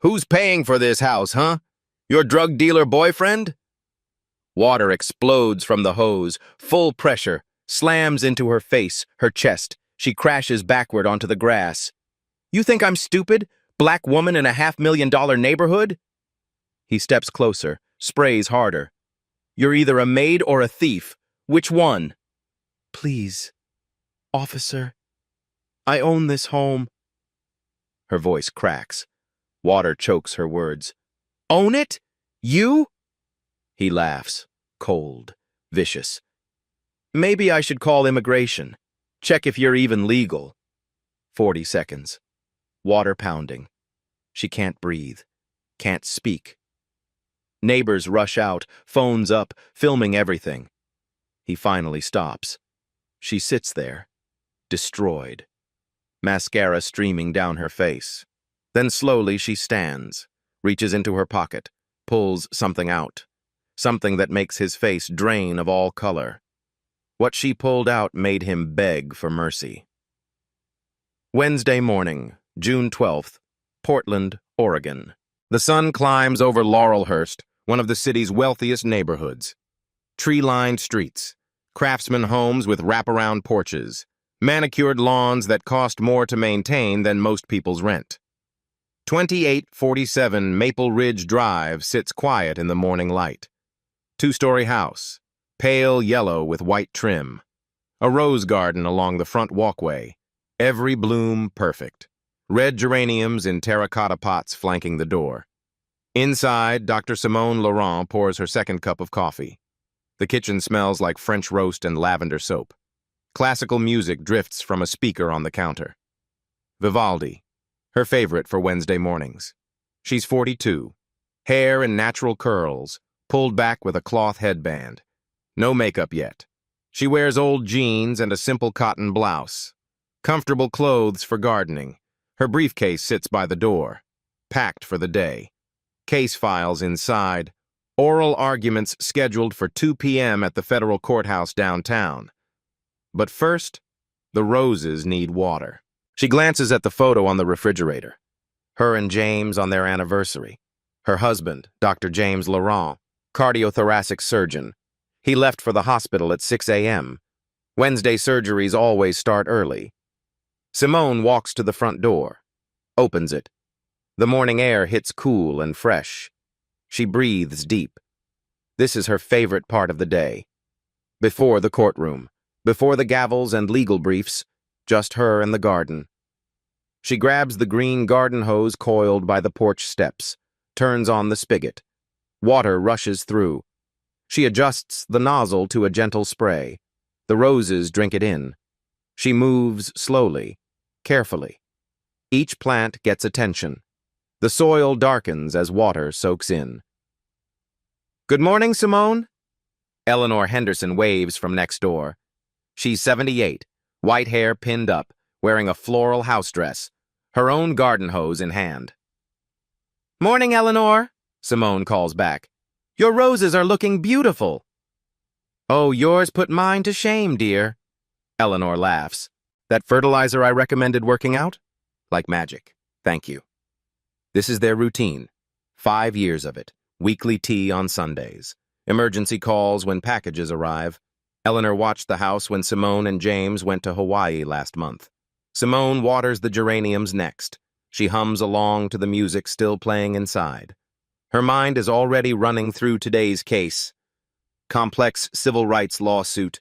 Who's paying for this house, huh? Your drug dealer boyfriend? Water explodes from the hose, full pressure, slams into her face, her chest. She crashes backward onto the grass. You think I'm stupid? Black woman in a $500,000 neighborhood? He steps closer, sprays harder. You're either a maid or a thief. Which one? Please, officer. I own this home. Her voice cracks. Water chokes her words. Own it? You? He laughs, cold, vicious. Maybe I should call immigration. Check if you're even legal. 40 seconds. Water pounding. She can't breathe, can't speak. Neighbors rush out, phones up, filming everything. He finally stops. She sits there, destroyed. Mascara streaming down her face. Then slowly she stands, reaches into her pocket, pulls something out. Something that makes his face drain of all color. What she pulled out made him beg for mercy. Wednesday morning, June 12th, Portland, Oregon. The sun climbs over Laurelhurst, one of the city's wealthiest neighborhoods. Tree-lined streets, craftsman homes with wraparound porches, manicured lawns that cost more to maintain than most people's rent. 2847 Maple Ridge Drive sits quiet in the morning light. Two-story house, pale yellow with white trim. A rose garden along the front walkway, every bloom perfect. Red geraniums in terracotta pots flanking the door. Inside, Dr. Simone Laurent pours her second cup of coffee. The kitchen smells like French roast and lavender soap. Classical music drifts from a speaker on the counter. Vivaldi, her favorite for Wednesday mornings. She's 42. Hair in natural curls, pulled back with a cloth headband. No makeup yet. She wears old jeans and a simple cotton blouse. Comfortable clothes for gardening. Her briefcase sits by the door, packed for the day. Case files inside. Oral arguments scheduled for 2 p.m. at the federal courthouse downtown. But first, the roses need water. She glances at the photo on the refrigerator. Her and James on their anniversary. Her husband, Dr. James Laurent, cardiothoracic surgeon. He left for the hospital at 6 a.m. Wednesday surgeries always start early. Simone walks to the front door, opens it. The morning air hits cool and fresh. She breathes deep. This is her favorite part of the day. Before the courtroom, before the gavels and legal briefs, just her and the garden. She grabs the green garden hose coiled by the porch steps, turns on the spigot. Water rushes through. She adjusts the nozzle to a gentle spray. The roses drink it in. She moves slowly, carefully. Each plant gets attention. The soil darkens as water soaks in. Good morning, Simone. Eleanor Henderson waves from next door. She's 78, white hair pinned up, wearing a floral house dress, her own garden hose in hand. Morning, Eleanor, Simone calls back. Your roses are looking beautiful. Oh, yours put mine to shame, dear. Eleanor laughs. That fertilizer I recommended working out? Like magic. Thank you. This is their routine. 5 years of it. Weekly tea on Sundays. Emergency calls when packages arrive. Eleanor watched the house when Simone and James went to Hawaii last month. Simone waters the geraniums next. She hums along to the music still playing inside. Her mind is already running through today's case. Complex civil rights lawsuit.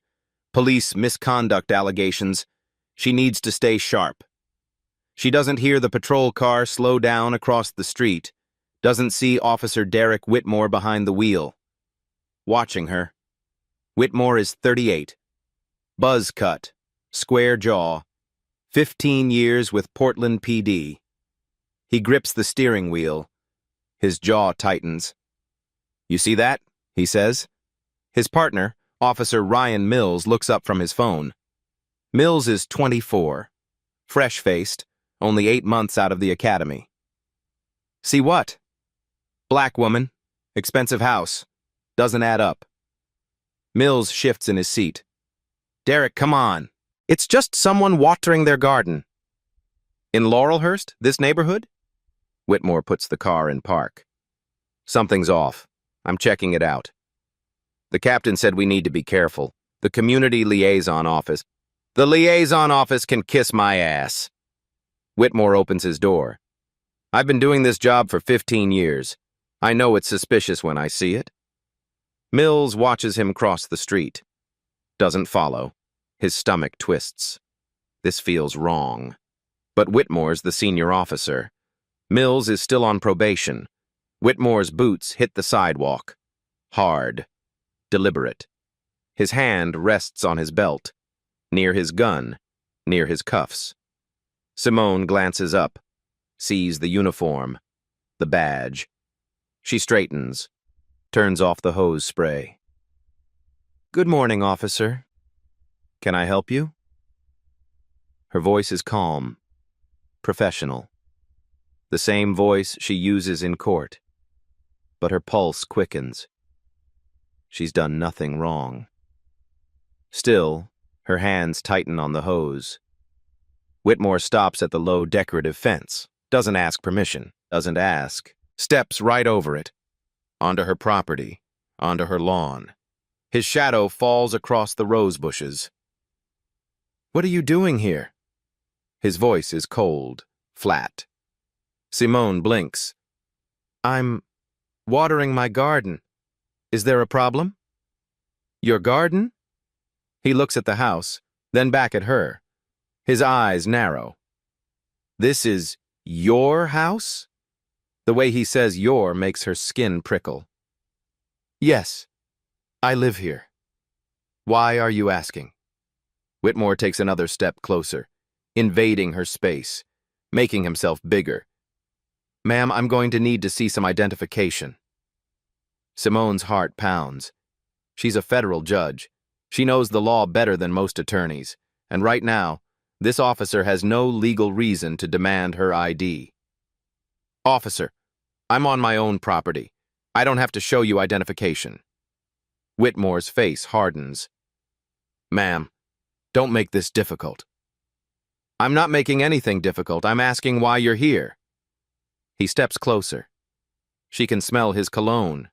Police misconduct allegations. She needs to stay sharp. She doesn't hear the patrol car slow down across the street. Doesn't see Officer Derek Whitmore behind the wheel. Watching her. Whitmore is 38. Buzz cut. Square jaw. 15 years with Portland PD. He grips the steering wheel. His jaw tightens. You see that? He says. His partner, Officer Ryan Mills, looks up from his phone. Mills is 24. Fresh-faced, only 8 months out of the academy. See what? Black woman, expensive house. Doesn't add up. Mills shifts in his seat. Derek, come on. It's just someone watering their garden. In Laurelhurst, this neighborhood? Whitmore puts the car in park. Something's off. I'm checking it out. The captain said we need to be careful. The community liaison office. The liaison office can kiss my ass. Whitmore opens his door. I've been doing this job for 15 years. I know it's suspicious when I see it. Mills watches him cross the street. Doesn't follow. His stomach twists. This feels wrong. But Whitmore's the senior officer. Mills is still on probation. Whitmore's boots hit the sidewalk. Hard. Deliberate. His hand rests on his belt. Near his gun. Near his cuffs. Simone glances up. Sees the uniform. The badge. She straightens. Turns off the hose spray. Good morning, officer. Can I help you? Her voice is calm. Professional. The same voice she uses in court. But her pulse quickens. She's done nothing wrong. Still, her hands tighten on the hose. Whitmore stops at the low decorative fence. Doesn't ask permission. Doesn't ask. Steps right over it. Onto her property. Onto her lawn. His shadow falls across the rose bushes. What are you doing here? His voice is cold, flat. Simone blinks. I'm watering my garden. Is there a problem? Your garden? He looks at the house, then back at her. His eyes narrow. This is your house? The way he says your makes her skin prickle. Yes, I live here. Why are you asking? Whitmore takes another step closer, invading her space, making himself bigger. Ma'am, I'm going to need to see some identification. Simone's heart pounds. She's a federal judge. She knows the law better than most attorneys, and right now, this officer has no legal reason to demand her ID. Officer, I'm on my own property. I don't have to show you identification. Whitmore's face hardens. Ma'am, don't make this difficult. I'm not making anything difficult. I'm asking why you're here. He steps closer. She can smell his cologne.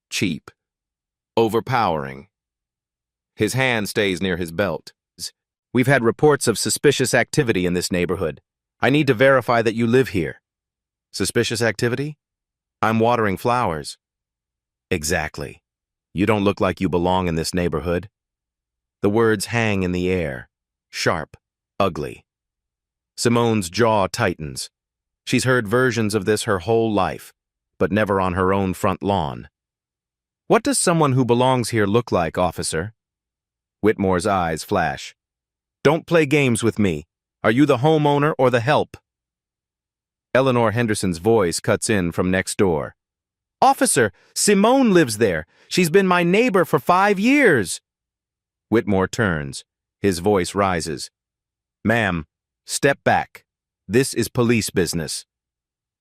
Cheap. Overpowering. His hand stays near his belt. We've had reports of suspicious activity in this neighborhood. I need to verify that you live here. Suspicious activity? I'm watering flowers. Exactly. You don't look like you belong in this neighborhood. The words hang in the air. Sharp. Ugly. Simone's jaw tightens. She's heard versions of this her whole life, but never on her own front lawn. What does someone who belongs here look like, officer? Whitmore's eyes flash. Don't play games with me. Are you the homeowner or the help? Eleanor Henderson's voice cuts in from next door. Officer, Simone lives there. She's been my neighbor for 5 years. Whitmore turns. His voice rises. Ma'am, step back. This is police business.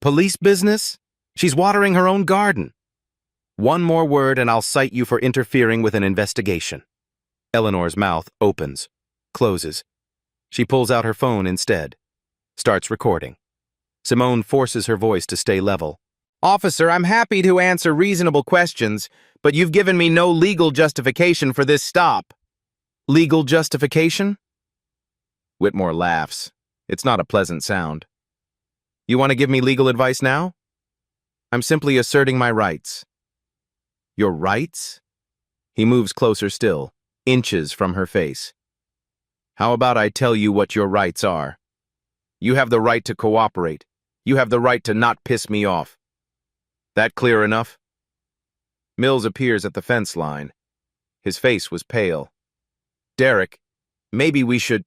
Police business? She's watering her own garden. One more word and I'll cite you for interfering with an investigation. Eleanor's mouth opens, closes. She pulls out her phone instead. Starts recording. Simone forces her voice to stay level. Officer, I'm happy to answer reasonable questions, but you've given me no legal justification for this stop. Legal justification? Whitmore laughs. It's not a pleasant sound. You want to give me legal advice now? I'm simply asserting my rights. Your rights? He moves closer still, inches from her face. How about I tell you what your rights are? You have the right to cooperate. You have the right to not piss me off. That clear enough? Mills appears at the fence line. His face was pale. Derek, maybe we should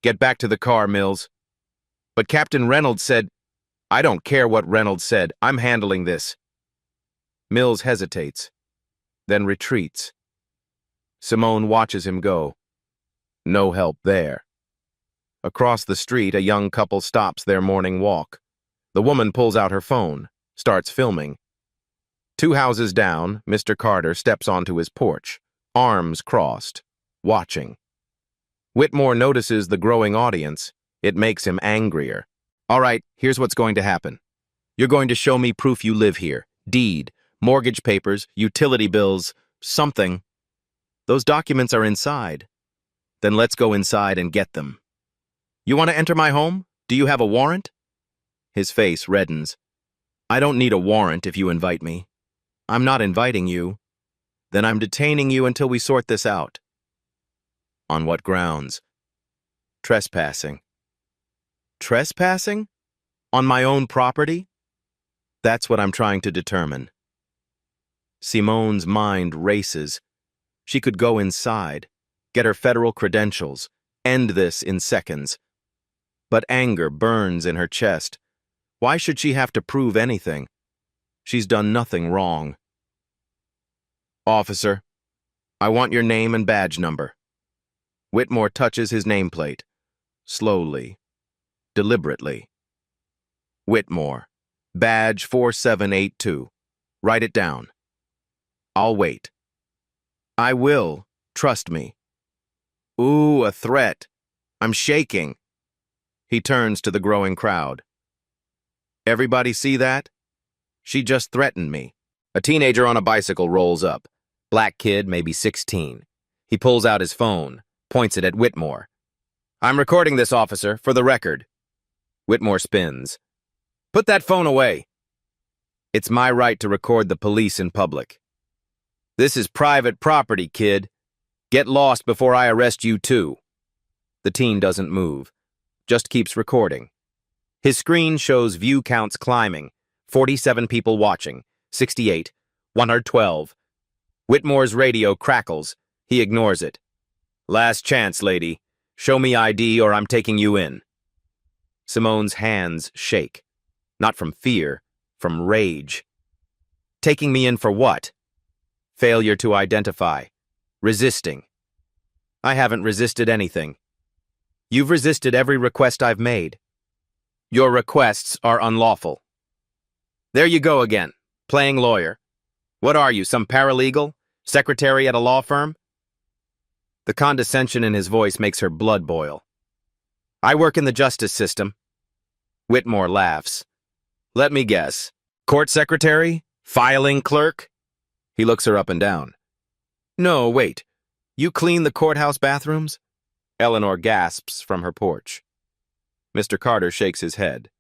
get back to the car, Mills. But Captain Reynolds said, I don't care what Reynolds said. I'm handling this. Mills hesitates, then retreats. Simone watches him go. No help there. Across the street, a young couple stops their morning walk. The woman pulls out her phone, starts filming. 2 houses down, Mr. Carter steps onto his porch, arms crossed, watching. Whitmore notices the growing audience. It makes him angrier. All right, here's what's going to happen. You're going to show me proof you live here. Deed, mortgage papers, utility bills, something. Those documents are inside. Then let's go inside and get them. You want to enter my home? Do you have a warrant? His face reddens. I don't need a warrant if you invite me. I'm not inviting you. Then I'm detaining you until we sort this out. On what grounds? Trespassing. Trespassing? On my own property? That's what I'm trying to determine. Simone's mind races. She could go inside, get her federal credentials, end this in seconds. But anger burns in her chest. Why should she have to prove anything? She's done nothing wrong. Officer, I want your name and badge number. Whitmore touches his nameplate. Slowly. Deliberately. Whitmore. Badge 4782. Write it down. I'll wait. I will. Trust me. Ooh, a threat. I'm shaking. He turns to the growing crowd. Everybody see that? She just threatened me. A teenager on a bicycle rolls up. Black kid, maybe 16. He pulls out his phone, points it at Whitmore. I'm recording this, officer, for the record. Whitmore spins. Put that phone away. It's my right to record the police in public. This is private property, kid. Get lost before I arrest you too. The teen doesn't move, just keeps recording. His screen shows view counts climbing, 47 people watching, 68, 112. Whitmore's radio crackles. He ignores it. Last chance, lady. Show me ID or I'm taking you in. Simone's hands shake. Not from fear, from rage. Taking me in for what? Failure to identify. Resisting. I haven't resisted anything. You've resisted every request I've made. Your requests are unlawful. There you go again, playing lawyer. What are you, some paralegal? Secretary at a law firm? The condescension in his voice makes her blood boil. I work in the justice system. Whitmore laughs. Let me guess. Court secretary? Filing clerk? He looks her up and down. No, wait. You clean the courthouse bathrooms? Eleanor gasps from her porch. Mr. Carter shakes his head.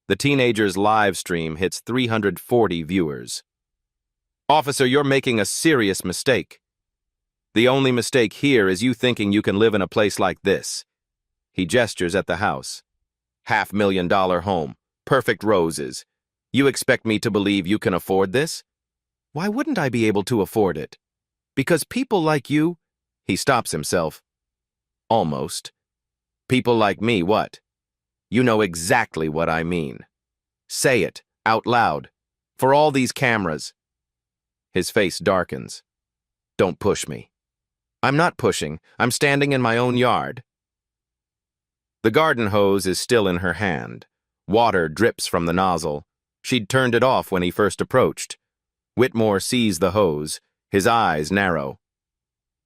The teenager's live stream hits 340 viewers. Officer, you're making a serious mistake. The only mistake here is you thinking you can live in a place like this. He gestures at the house. $500,000 home, perfect roses. You expect me to believe you can afford this? Why wouldn't I be able to afford it? Because people like you... He stops himself. Almost. People like me, what? You know exactly what I mean. Say it, out loud, for all these cameras. His face darkens. Don't push me. I'm not pushing. I'm standing in my own yard. The garden hose is still in her hand. Water drips from the nozzle. She'd turned it off when he first approached. Whitmore sees the hose. His eyes narrow.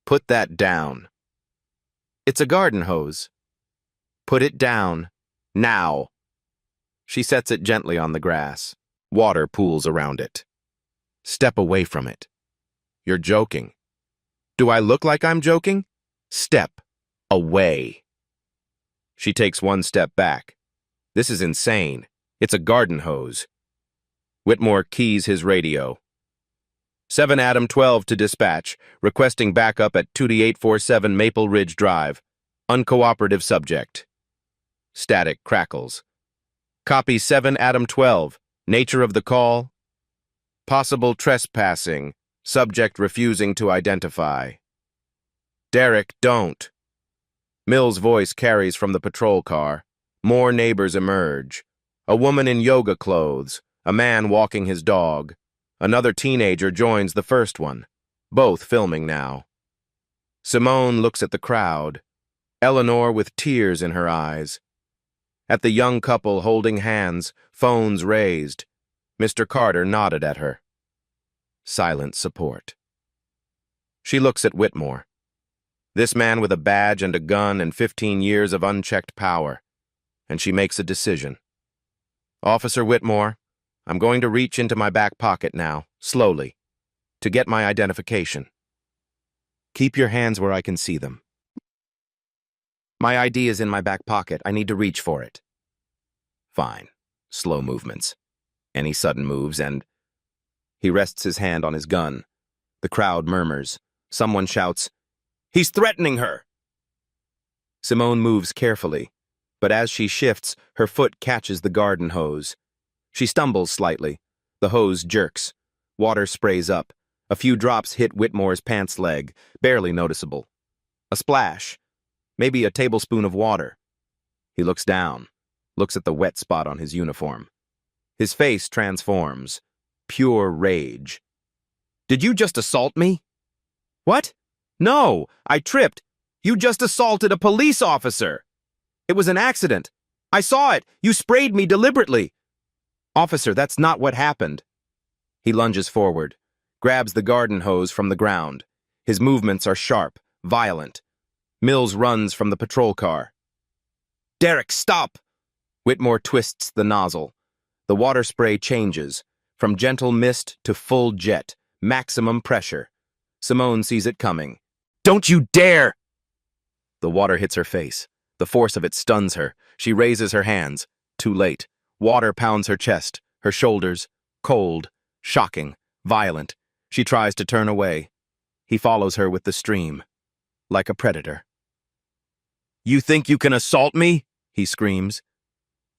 Put that down. It's a garden hose. Put it down. Now. She sets it gently on the grass. Water pools around it. Step away from it. You're joking. Do I look like I'm joking? Step away. She takes one step back. This is insane. It's a garden hose. Whitmore keys his radio. 7 Adam 12 to dispatch, requesting backup at 2847 Maple Ridge Drive. Uncooperative subject. Static crackles. Copy 7 Adam 12. Nature of the call. Possible trespassing. Subject refusing to identify. Derek, don't. Mill's voice carries from the patrol car. More neighbors emerge. A woman in yoga clothes. A man walking his dog. Another teenager joins the first one. Both filming now. Simone looks at the crowd. Eleanor with tears in her eyes. At the young couple holding hands, phones raised. Mr. Carter nodded at her. Silent support. She looks at Whitmore. This man with a badge and a gun and 15 years of unchecked power. And she makes a decision. Officer Whitmore, I'm going to reach into my back pocket now, slowly, to get my identification. Keep your hands where I can see them. My ID is in my back pocket. I need to reach for it. Fine. Slow movements. Any sudden moves, and he rests his hand on his gun. The crowd murmurs. Someone shouts, "He's threatening her!" Simone moves carefully, but as she shifts, her foot catches the garden hose. She stumbles slightly. The hose jerks. Water sprays up. A few drops hit Whitmore's pants leg, barely noticeable. A splash. Maybe a tablespoon of water. He looks down, looks at the wet spot on his uniform. His face transforms. Pure rage. "Did you just assault me?" "What? No, I tripped. You just assaulted a police officer." "It was an accident. I saw it. You sprayed me deliberately." "Officer, that's not what happened." He lunges forward, grabs the garden hose from the ground. His movements are sharp, violent. Mills runs from the patrol car. "Derek, stop!" Whitmore twists the nozzle. The water spray changes, from gentle mist to full jet, maximum pressure. Simone sees it coming. "Don't you dare!" The water hits her face. The force of it stuns her. She raises her hands. Too late. Water pounds her chest, her shoulders. Cold, shocking, violent. She tries to turn away. He follows her with the stream, like a predator. "You think you can assault me?" he screams.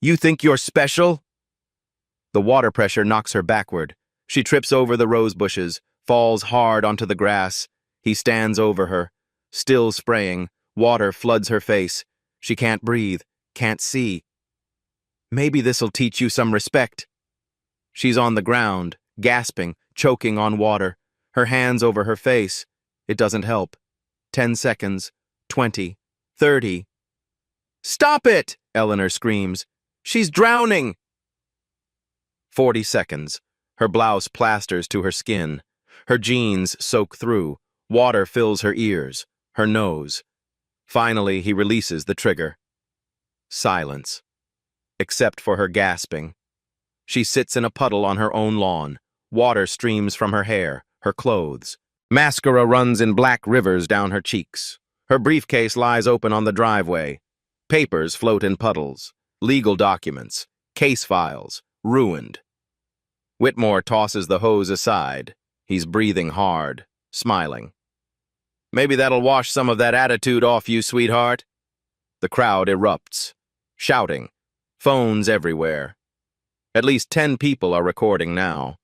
"You think you're special?" The water pressure knocks her backward. She trips over the rose bushes, falls hard onto the grass. He stands over her, still spraying. Water floods her face. She can't breathe, can't see. "Maybe this'll teach you some respect." She's on the ground, gasping, choking on water. Her hands over her face. It doesn't help. 10 seconds, 20, 30. "Stop it!" Eleanor screams. "She's drowning!" 40 seconds. Her blouse plasters to her skin. Her jeans soak through. Water fills her ears, her nose. Finally, he releases the trigger. Silence. Except for her gasping. She sits in a puddle on her own lawn. Water streams from her hair, her clothes. Mascara runs in black rivers down her cheeks. Her briefcase lies open on the driveway. Papers float in puddles. Legal documents. Case files. Ruined. Whitmore tosses the hose aside. He's breathing hard, smiling. "Maybe that'll wash some of that attitude off you, sweetheart." The crowd erupts, shouting. Phones everywhere. At least 10 people are recording now.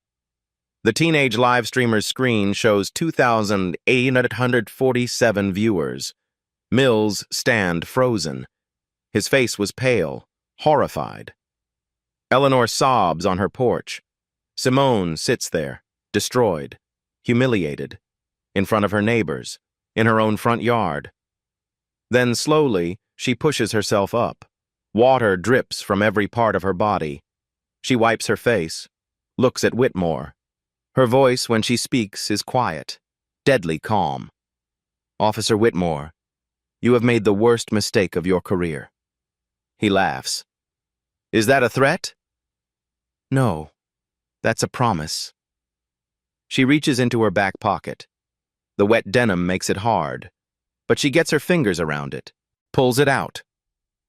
The teenage live streamer's screen shows 2,847 viewers. Mills stand frozen. His face was pale, horrified. Eleanor sobs on her porch. Simone sits there, destroyed, humiliated, in front of her neighbors, in her own front yard. Then slowly, she pushes herself up. Water drips from every part of her body. She wipes her face, looks at Whitmore. Her voice, when she speaks, is quiet, deadly calm. "Officer Whitmore, you have made the worst mistake of your career." He laughs. "Is that a threat?" "No, that's a promise." She reaches into her back pocket. The wet denim makes it hard, but she gets her fingers around it, pulls it out.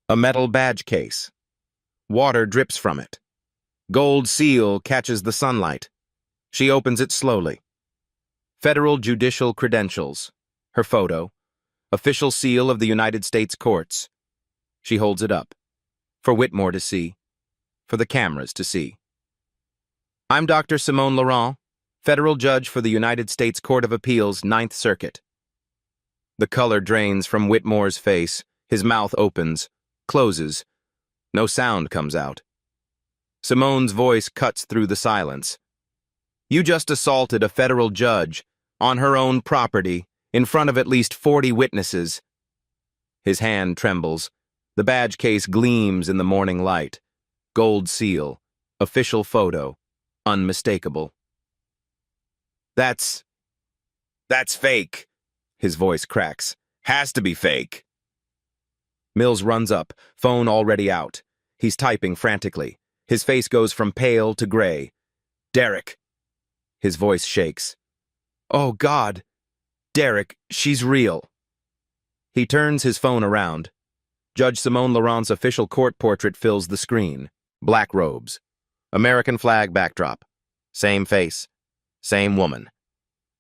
A metal badge case. Water drips from it. Gold seal catches the sunlight. She opens it slowly. Federal judicial credentials. Her photo. Official seal of the United States courts. She holds it up. For Whitmore to see. For the cameras to see. "I'm Dr. Simone Laurent, federal judge for the United States Court of Appeals, 9th Circuit." The color drains from Whitmore's face. His mouth opens, closes. No sound comes out. Simone's voice cuts through the silence. "You just assaulted a federal judge, on her own property, in front of at least 40 witnesses." His hand trembles. The badge case gleams in the morning light. Gold seal. Official photo. Unmistakable. That's fake." His voice cracks. "Has to be fake." Mills runs up, phone already out. He's typing frantically. His face goes from pale to gray. Derek. His voice shakes. Oh, God. Derek, she's real. He turns his phone around. Judge Simone Laurent's official court portrait fills the screen. Black robes. American flag backdrop. Same face. Same woman.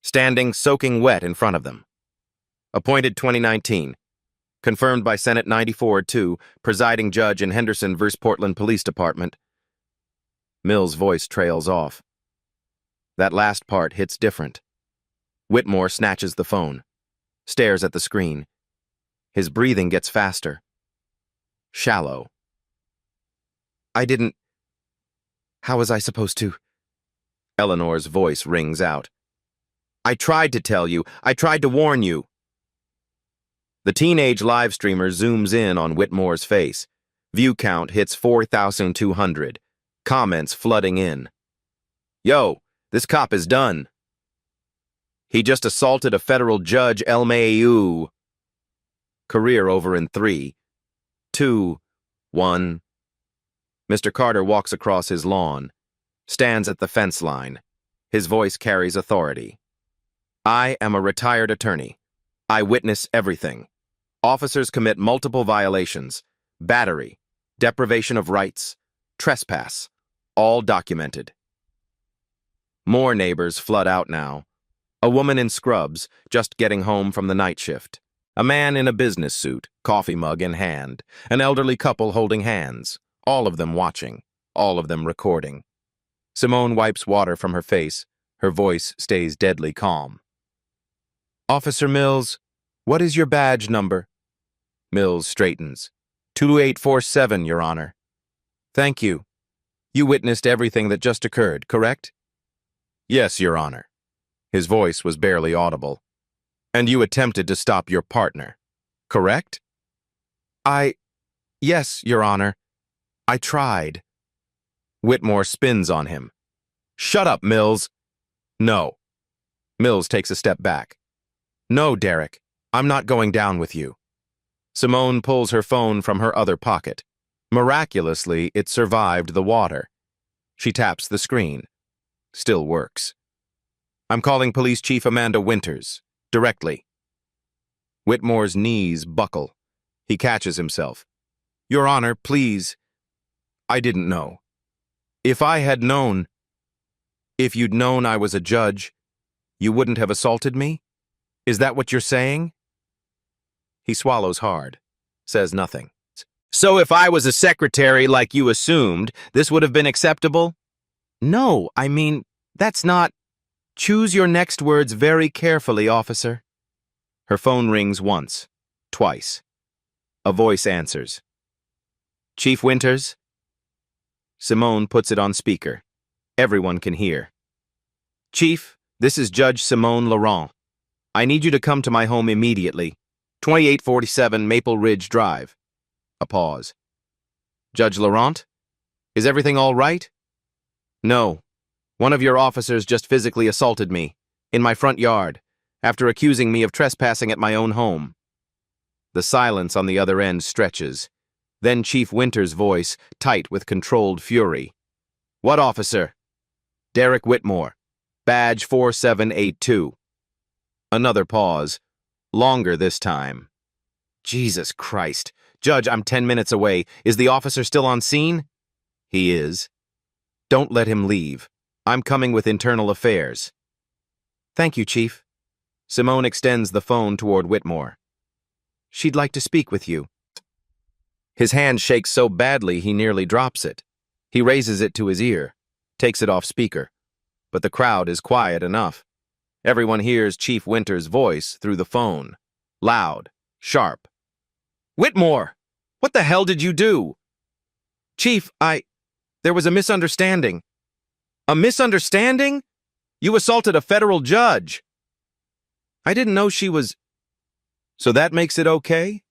Standing soaking wet in front of them. Appointed 2019. Confirmed by Senate 94-2, presiding judge in Henderson v. Portland Police Department. Mills' voice trails off. That last part hits different. Whitmore snatches the phone. Stares at the screen. His breathing gets faster. Shallow. I didn't... How was I supposed to... Eleanor's voice rings out. I tried to tell you. I tried to warn you. The teenage live streamer zooms in on Whitmore's face. View count hits 4,200. Comments flooding in. Yo, this cop is done. He just assaulted a federal judge, LMAU. Career over in 3, 2, 1. Mr. Carter walks across his lawn, stands at the fence line. His voice carries authority. I am a retired attorney. I witness everything. Officers commit multiple violations, battery, deprivation of rights, trespass, all documented. More neighbors flood out now. A woman in scrubs, just getting home from the night shift. A man in a business suit, coffee mug in hand. An elderly couple holding hands. All of them watching. All of them recording. Simone wipes water from her face. Her voice stays deadly calm. Officer Mills, what is your badge number? Mills straightens. 2847, Your Honor. Thank you. You witnessed everything that just occurred, correct? Yes, Your Honor. His voice was barely audible. And you attempted to stop your partner, correct? Yes, Your Honor. I tried. Whitmore spins on him. Shut up, Mills. No. Mills takes a step back. No, Derek. I'm not going down with you. Simone pulls her phone from her other pocket. Miraculously, it survived the water. She taps the screen. Still works. I'm calling Police Chief Amanda Winters. Directly. Whitmore's knees buckle. He catches himself. Your Honor, please. I didn't know. If I had known... If you'd known I was a judge, you wouldn't have assaulted me? Is that what you're saying? He swallows hard. Says nothing. So if I was a secretary like you assumed, this would have been acceptable? No, I mean, that's not... Choose your next words very carefully, officer. Her phone rings once, twice. A voice answers. Chief Winters? Simone puts it on speaker. Everyone can hear. Chief, this is Judge Simone Laurent. I need you to come to my home immediately. 2847 Maple Ridge Drive. A pause. Judge Laurent? Is everything all right? No. One of your officers just physically assaulted me, in my front yard, after accusing me of trespassing at my own home. The silence on the other end stretches. Then Chief Winters' voice, tight with controlled fury. What officer? Derek Whitmore. Badge 4782. Another pause. Longer this time. Jesus Christ. Judge, I'm 10 minutes away. Is the officer still on scene? He is. Don't let him leave. I'm coming with internal affairs. Thank you, Chief. Simone extends the phone toward Whitmore. She'd like to speak with you. His hand shakes so badly he nearly drops it. He raises it to his ear, takes it off speaker. But the crowd is quiet enough. Everyone hears Chief Winters' voice through the phone. Loud, sharp. Whitmore! What the hell did you do? Chief, there was a misunderstanding. A misunderstanding? You assaulted a federal judge. I didn't know she was... So that makes it okay?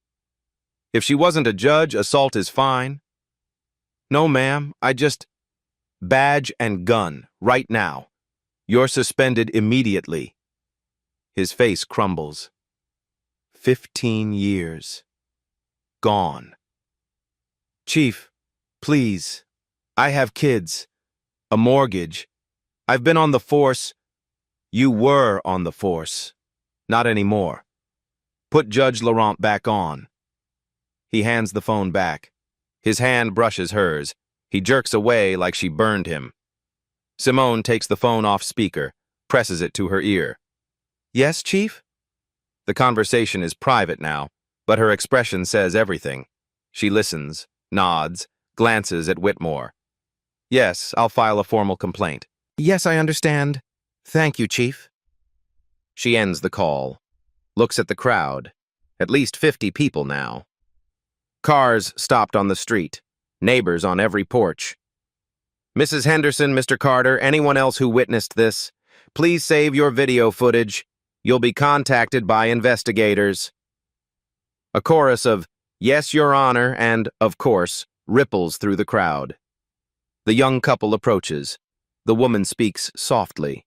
If she wasn't a judge, assault is fine. No, ma'am, I just... Badge and gun, right now. You're suspended immediately. His face crumbles. 15 years. Gone. Chief, please. I have kids, a mortgage. I've been on the force. You were on the force. Not anymore. Put Judge Laurent back on. He hands the phone back. His hand brushes hers. He jerks away like she burned him. Simone takes the phone off speaker, presses it to her ear. Yes, Chief? The conversation is private now, but her expression says everything. She listens, nods, glances at Whitmore. Yes, I'll file a formal complaint. Yes, I understand. Thank you, Chief. She ends the call, looks at the crowd. At least 50 people now. Cars stopped on the street, neighbors on every porch. Mrs. Henderson, Mr. Carter, anyone else who witnessed this, please save your video footage. You'll be contacted by investigators. A chorus of, "Yes, Your Honor," and, of course, ripples through the crowd. The young couple approaches. The woman speaks softly.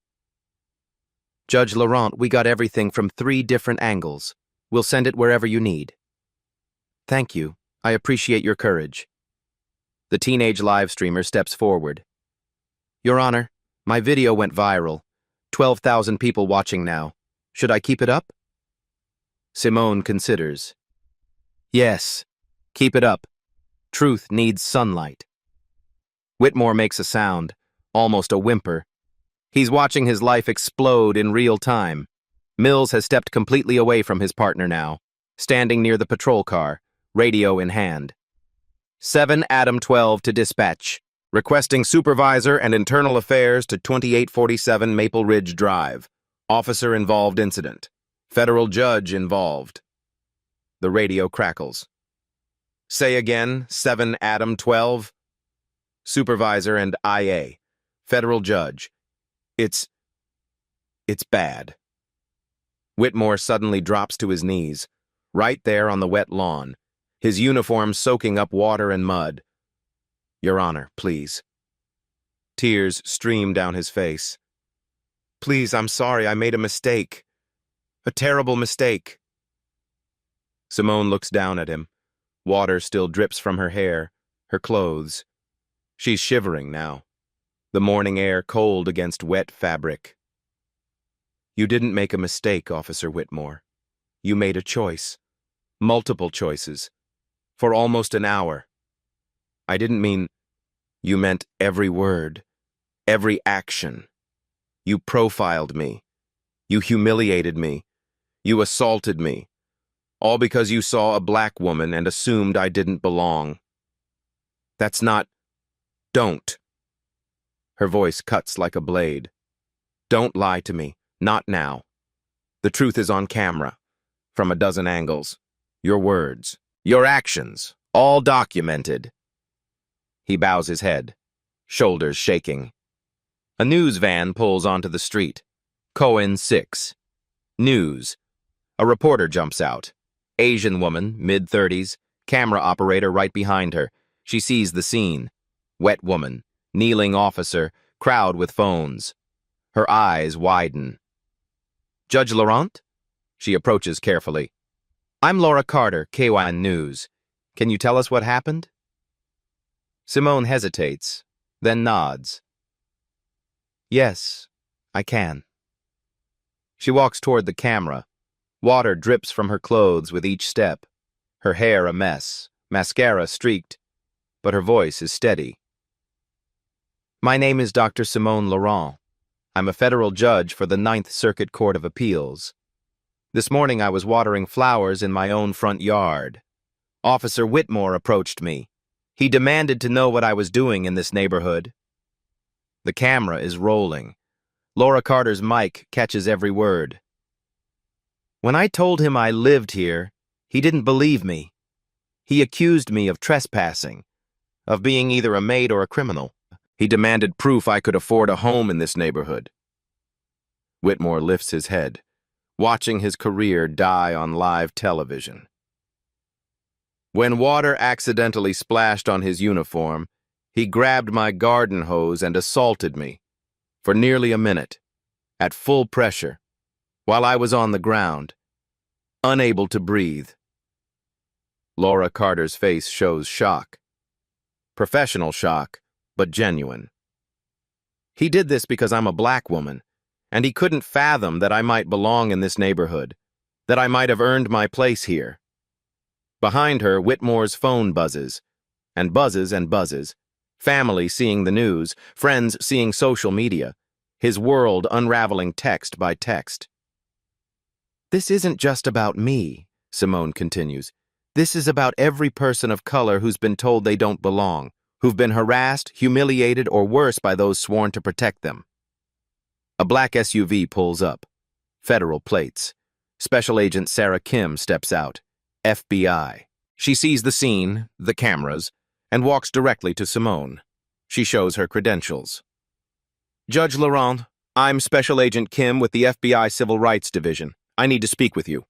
Judge Laurent, we got everything from 3 different angles. We'll send it wherever you need. Thank you. I appreciate your courage. The teenage live streamer steps forward. Your Honor, my video went viral. 12,000 people watching now. Should I keep it up? Simone considers. Yes, keep it up. Truth needs sunlight. Whitmore makes a sound, almost a whimper. He's watching his life explode in real time. Mills has stepped completely away from his partner now, standing near the patrol car, radio in hand. 7 Adam 12 to dispatch, requesting supervisor and internal affairs to 2847 Maple Ridge Drive. Officer involved incident. Federal judge involved. The radio crackles. Say again, 7 Adam 12. Supervisor and IA. Federal judge. It's bad. Whitmore suddenly drops to his knees, right there on the wet lawn, his uniform soaking up water and mud. Your Honor, please. Tears stream down his face. Please, I'm sorry, I made a mistake. A terrible mistake. Simone looks down at him. Water still drips from her hair, her clothes. She's shivering now, the morning air cold against wet fabric. You didn't make a mistake, Officer Whitmore. You made a choice. Multiple choices. For almost an hour. I didn't mean... You meant every word. Every action. You profiled me. You humiliated me. You assaulted me. All because you saw a black woman and assumed I didn't belong. That's not... Don't. Her voice cuts like a blade. Don't lie to me. Not now. The truth is on camera. From a dozen angles. Your words. Your actions. All documented. He bows his head. Shoulders shaking. A news van pulls onto the street. Cohen 6. News. A reporter jumps out. Asian woman, mid-30s. Camera operator right behind her. She sees the scene. Wet woman. Kneeling officer. Crowd with phones. Her eyes widen. Judge Laurent? She approaches carefully. I'm Laura Carter, KYN News. Can you tell us what happened? Simone hesitates, then nods. Yes, I can. She walks toward the camera. Water drips from her clothes with each step. Her hair a mess, mascara streaked, but her voice is steady. My name is Dr. Simone Laurent. I'm a federal judge for the 9th Circuit Court of Appeals. This morning I was watering flowers in my own front yard. Officer Whitmore approached me. He demanded to know what I was doing in this neighborhood. The camera is rolling. Laura Carter's mic catches every word. When I told him I lived here, he didn't believe me. He accused me of trespassing, of being either a maid or a criminal. He demanded proof I could afford a home in this neighborhood. Whitmore lifts his head, watching his career die on live television. When water accidentally splashed on his uniform, he grabbed my garden hose and assaulted me for nearly a minute, at full pressure, while I was on the ground, unable to breathe. Laura Carter's face shows shock. Professional shock, but genuine. He did this because I'm a black woman, and he couldn't fathom that I might belong in this neighborhood, that I might have earned my place here. Behind her, Whitmore's phone buzzes, and buzzes and buzzes. Family seeing the news, friends seeing social media, his world unraveling text by text. This isn't just about me, Simone continues. This is about every person of color who's been told they don't belong, who've been harassed, humiliated, or worse by those sworn to protect them. A black SUV pulls up. Federal plates. Special Agent Sarah Kim steps out. FBI. She sees the scene, the cameras, and walks directly to Simone. She shows her credentials. Judge Laurent, I'm Special Agent Kim with the FBI Civil Rights Division. I need to speak with you.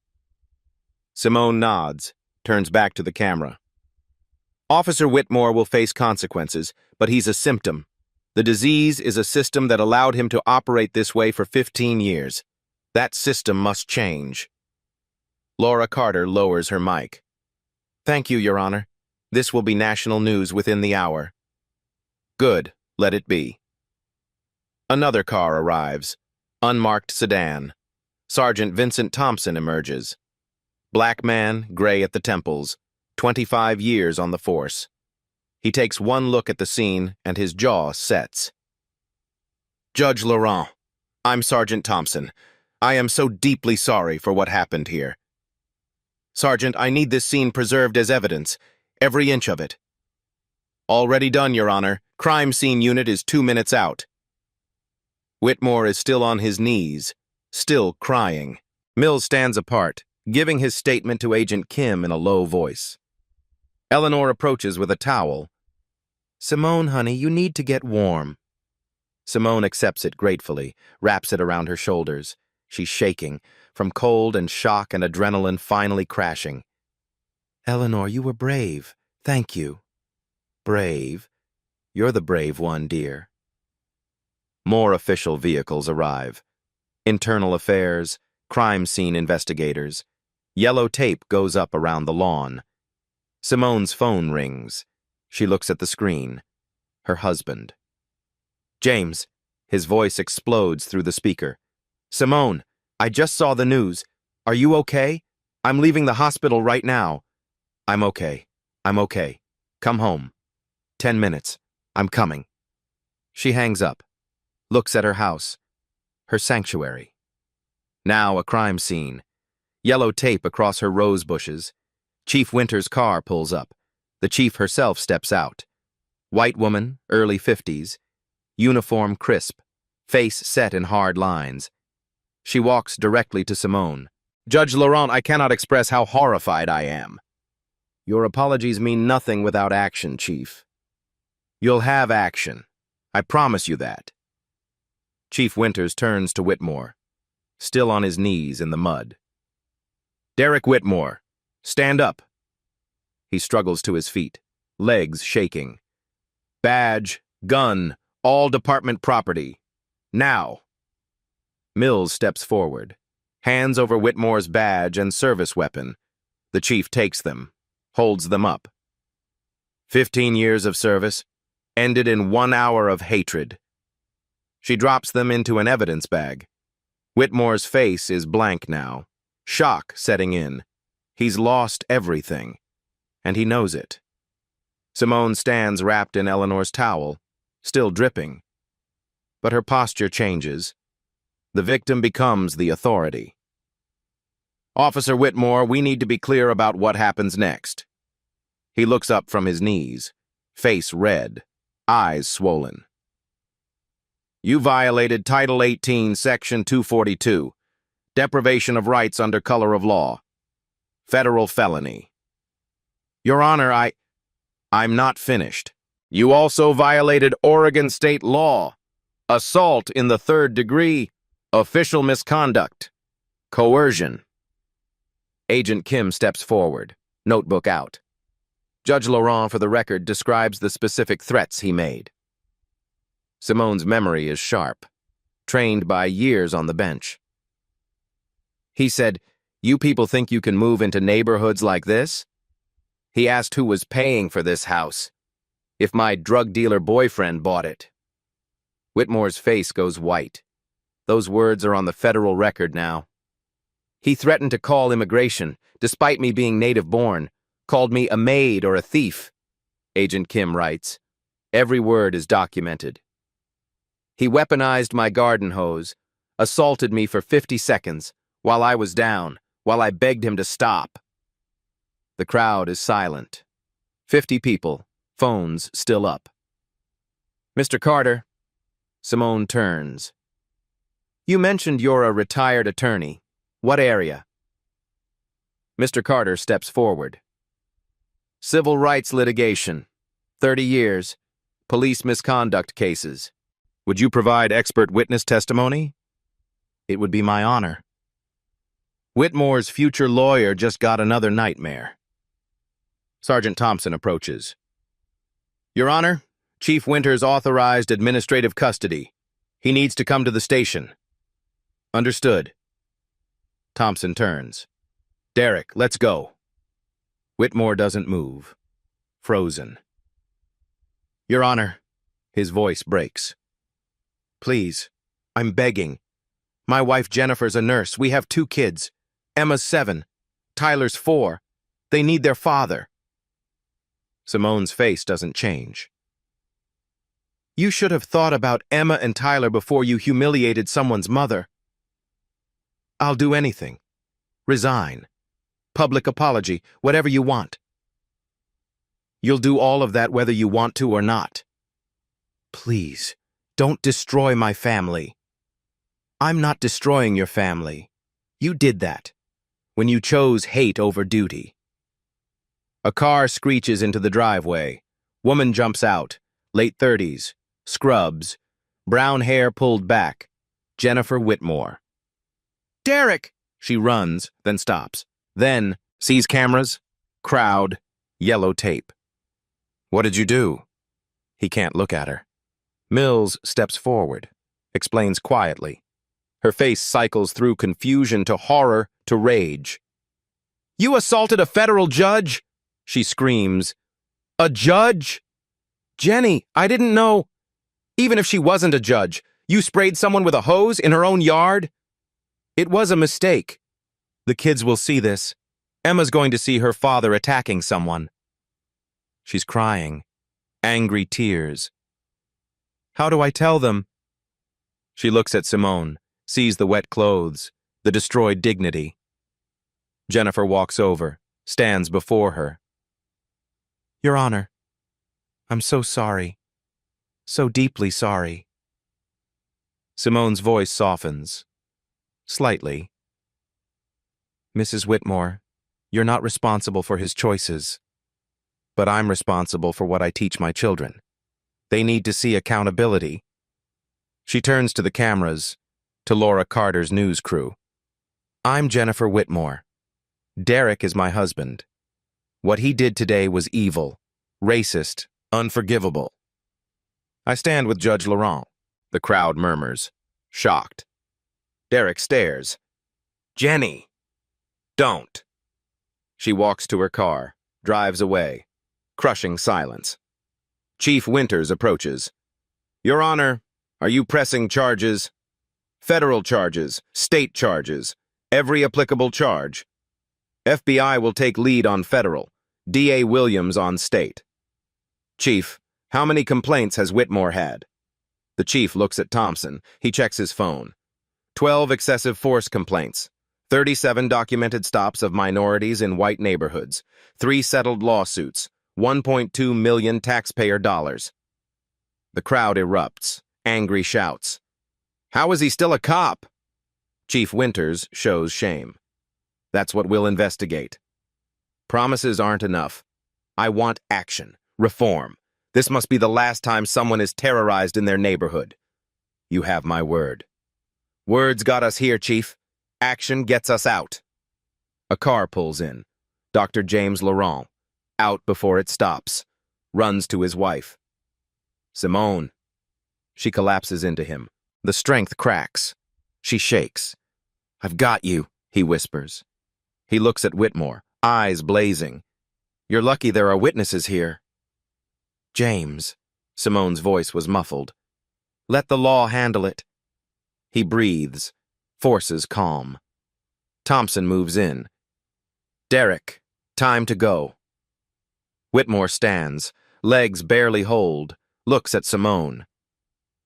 Simone nods, turns back to the camera. Officer Whitmore will face consequences, but he's a symptom. The disease is a system that allowed him to operate this way for 15 years. That system must change. Laura Carter lowers her mic. Thank you, Your Honor. This will be national news within the hour. Good, let it be. Another car arrives. Unmarked sedan. Sergeant Vincent Thompson emerges. Black man, gray at the temples, 25 years on the force. He takes one look at the scene and his jaw sets. Judge Laurent, I'm Sergeant Thompson. I am so deeply sorry for what happened here. Sergeant, I need this scene preserved as evidence, every inch of it. Already done, Your Honor. Crime scene unit is 2 minutes out. Whitmore is still on his knees, still crying. Mills stands apart, giving his statement to Agent Kim in a low voice. Eleanor approaches with a towel. Simone, honey, you need to get warm. Simone accepts it gratefully, wraps it around her shoulders. She's shaking, from cold and shock and adrenaline finally crashing. Eleanor, you were brave. Thank you. Brave? You're the brave one, dear. More official vehicles arrive. Internal affairs, crime scene investigators. Yellow tape goes up around the lawn. Simone's phone rings. She looks at the screen. Her husband. James. His voice explodes through the speaker. Simone, I just saw the news. Are you okay? I'm leaving the hospital right now. I'm okay. I'm okay. Come home. 10 minutes. I'm coming. She hangs up. Looks at her house. Her sanctuary. Now a crime scene. Yellow tape across her rose bushes. Chief Winter's car pulls up. The chief herself steps out. White woman, early 50s. Uniform crisp. Face set in hard lines. She walks directly to Simone. Judge Laurent, I cannot express how horrified I am. Your apologies mean nothing without action, Chief. You'll have action. I promise you that. Chief Winters turns to Whitmore, still on his knees in the mud. Derek Whitmore, stand up. He struggles to his feet, legs shaking. Badge, gun, all department property. Now. Mills steps forward, hands over Whitmore's badge and service weapon. The chief takes them, holds them up. 15 years of service, ended in 1 hour of hatred. She drops them into an evidence bag. Whitmore's face is blank now, shock setting in. He's lost everything, and he knows it. Simone stands wrapped in Eleanor's towel, still dripping. But her posture changes. The victim becomes the authority. Officer Whitmore, we need to be clear about what happens next. He looks up from his knees, face red, eyes swollen. You violated Title 18, Section 242, deprivation of rights under color of law. Federal felony. Your Honor, I'm not finished. You also violated Oregon state law. Assault in the 3rd degree. Official misconduct. Coercion. Agent Kim steps forward, notebook out. Judge Laurent, for the record, describes the specific threats he made. Simone's memory is sharp, trained by years on the bench. He said, "You people think you can move into neighborhoods like this?" He asked who was paying for this house. If my drug dealer boyfriend bought it. Whitmore's face goes white. Those words are on the federal record now. He threatened to call immigration, despite me being native-born, called me a maid or a thief. Agent Kim writes. Every word is documented. He weaponized my garden hose, assaulted me for 50 seconds, while I was down, while I begged him to stop. The crowd is silent. 50 people, phones still up. Mr. Carter. Simone turns. You mentioned you're a retired attorney. What area? Mr. Carter steps forward. Civil rights litigation. 30 years. Police misconduct cases. Would you provide expert witness testimony? It would be my honor. Whitmore's future lawyer just got another nightmare. Sergeant Thompson approaches. Your Honor, Chief Winters authorized administrative custody. He needs to come to the station. Understood. Thompson turns. Derek, let's go. Whitmore doesn't move. Frozen. Your Honor, his voice breaks. Please, I'm begging. My wife Jennifer's a nurse. We have 2 kids. Emma's 7. Tyler's 4. They need their father. Simone's face doesn't change. You should have thought about Emma and Tyler before you humiliated someone's mother. I'll do anything. Resign. Public apology, whatever you want. You'll do all of that whether you want to or not. Please, don't destroy my family. I'm not destroying your family. You did that, when you chose hate over duty. A car screeches into the driveway. Woman jumps out, late 30s, scrubs, brown hair pulled back. Jennifer Whitmore. Derek! She runs, then stops. Then sees cameras, crowd, yellow tape. What did you do? He can't look at her. Mills steps forward, explains quietly. Her face cycles through confusion to horror to rage. You assaulted a federal judge? She screams. A judge? Jenny, I didn't know. Even if she wasn't a judge, you sprayed someone with a hose in her own yard? It was a mistake. The kids will see this. Emma's going to see her father attacking someone. She's crying. Angry tears. How do I tell them? She looks at Simone, sees the wet clothes, the destroyed dignity. Jennifer walks over, stands before her. Your Honor, I'm so sorry. So deeply sorry. Simone's voice softens. Slightly. Mrs. Whitmore, you're not responsible for his choices. But I'm responsible for what I teach my children. They need to see accountability. She turns to the cameras, to Laura Carter's news crew. I'm Jennifer Whitmore. Derek is my husband. What he did today was evil, racist, unforgivable. I stand with Judge Laurent. The crowd murmurs, shocked. Derek stares. Jenny! Don't. She walks to her car, drives away, crushing silence. Chief Winters approaches. Your Honor, are you pressing charges? Federal charges, state charges, every applicable charge. FBI will take lead on federal, D.A. Williams on state. Chief, how many complaints has Whitmore had? The chief looks at Thompson. He checks his phone. 12 excessive force complaints. 37 documented stops of minorities in white neighborhoods, 3 settled lawsuits, 1.2 million taxpayer dollars. The crowd erupts, angry shouts. How is he still a cop? Chief Winters shows shame. That's what we'll investigate. Promises aren't enough. I want action, reform. This must be the last time someone is terrorized in their neighborhood. You have my word. Words got us here, Chief. Action gets us out. A car pulls in. Dr. James Laurent, out before it stops, runs to his wife. Simone. She collapses into him. The strength cracks. She shakes. I've got you, he whispers. He looks at Whitmore, eyes blazing. You're lucky there are witnesses here. James. Simone's voice was muffled. Let the law handle it. He breathes, forces calm. Thompson moves in. Derek, time to go. Whitmore stands, legs barely hold, looks at Simone.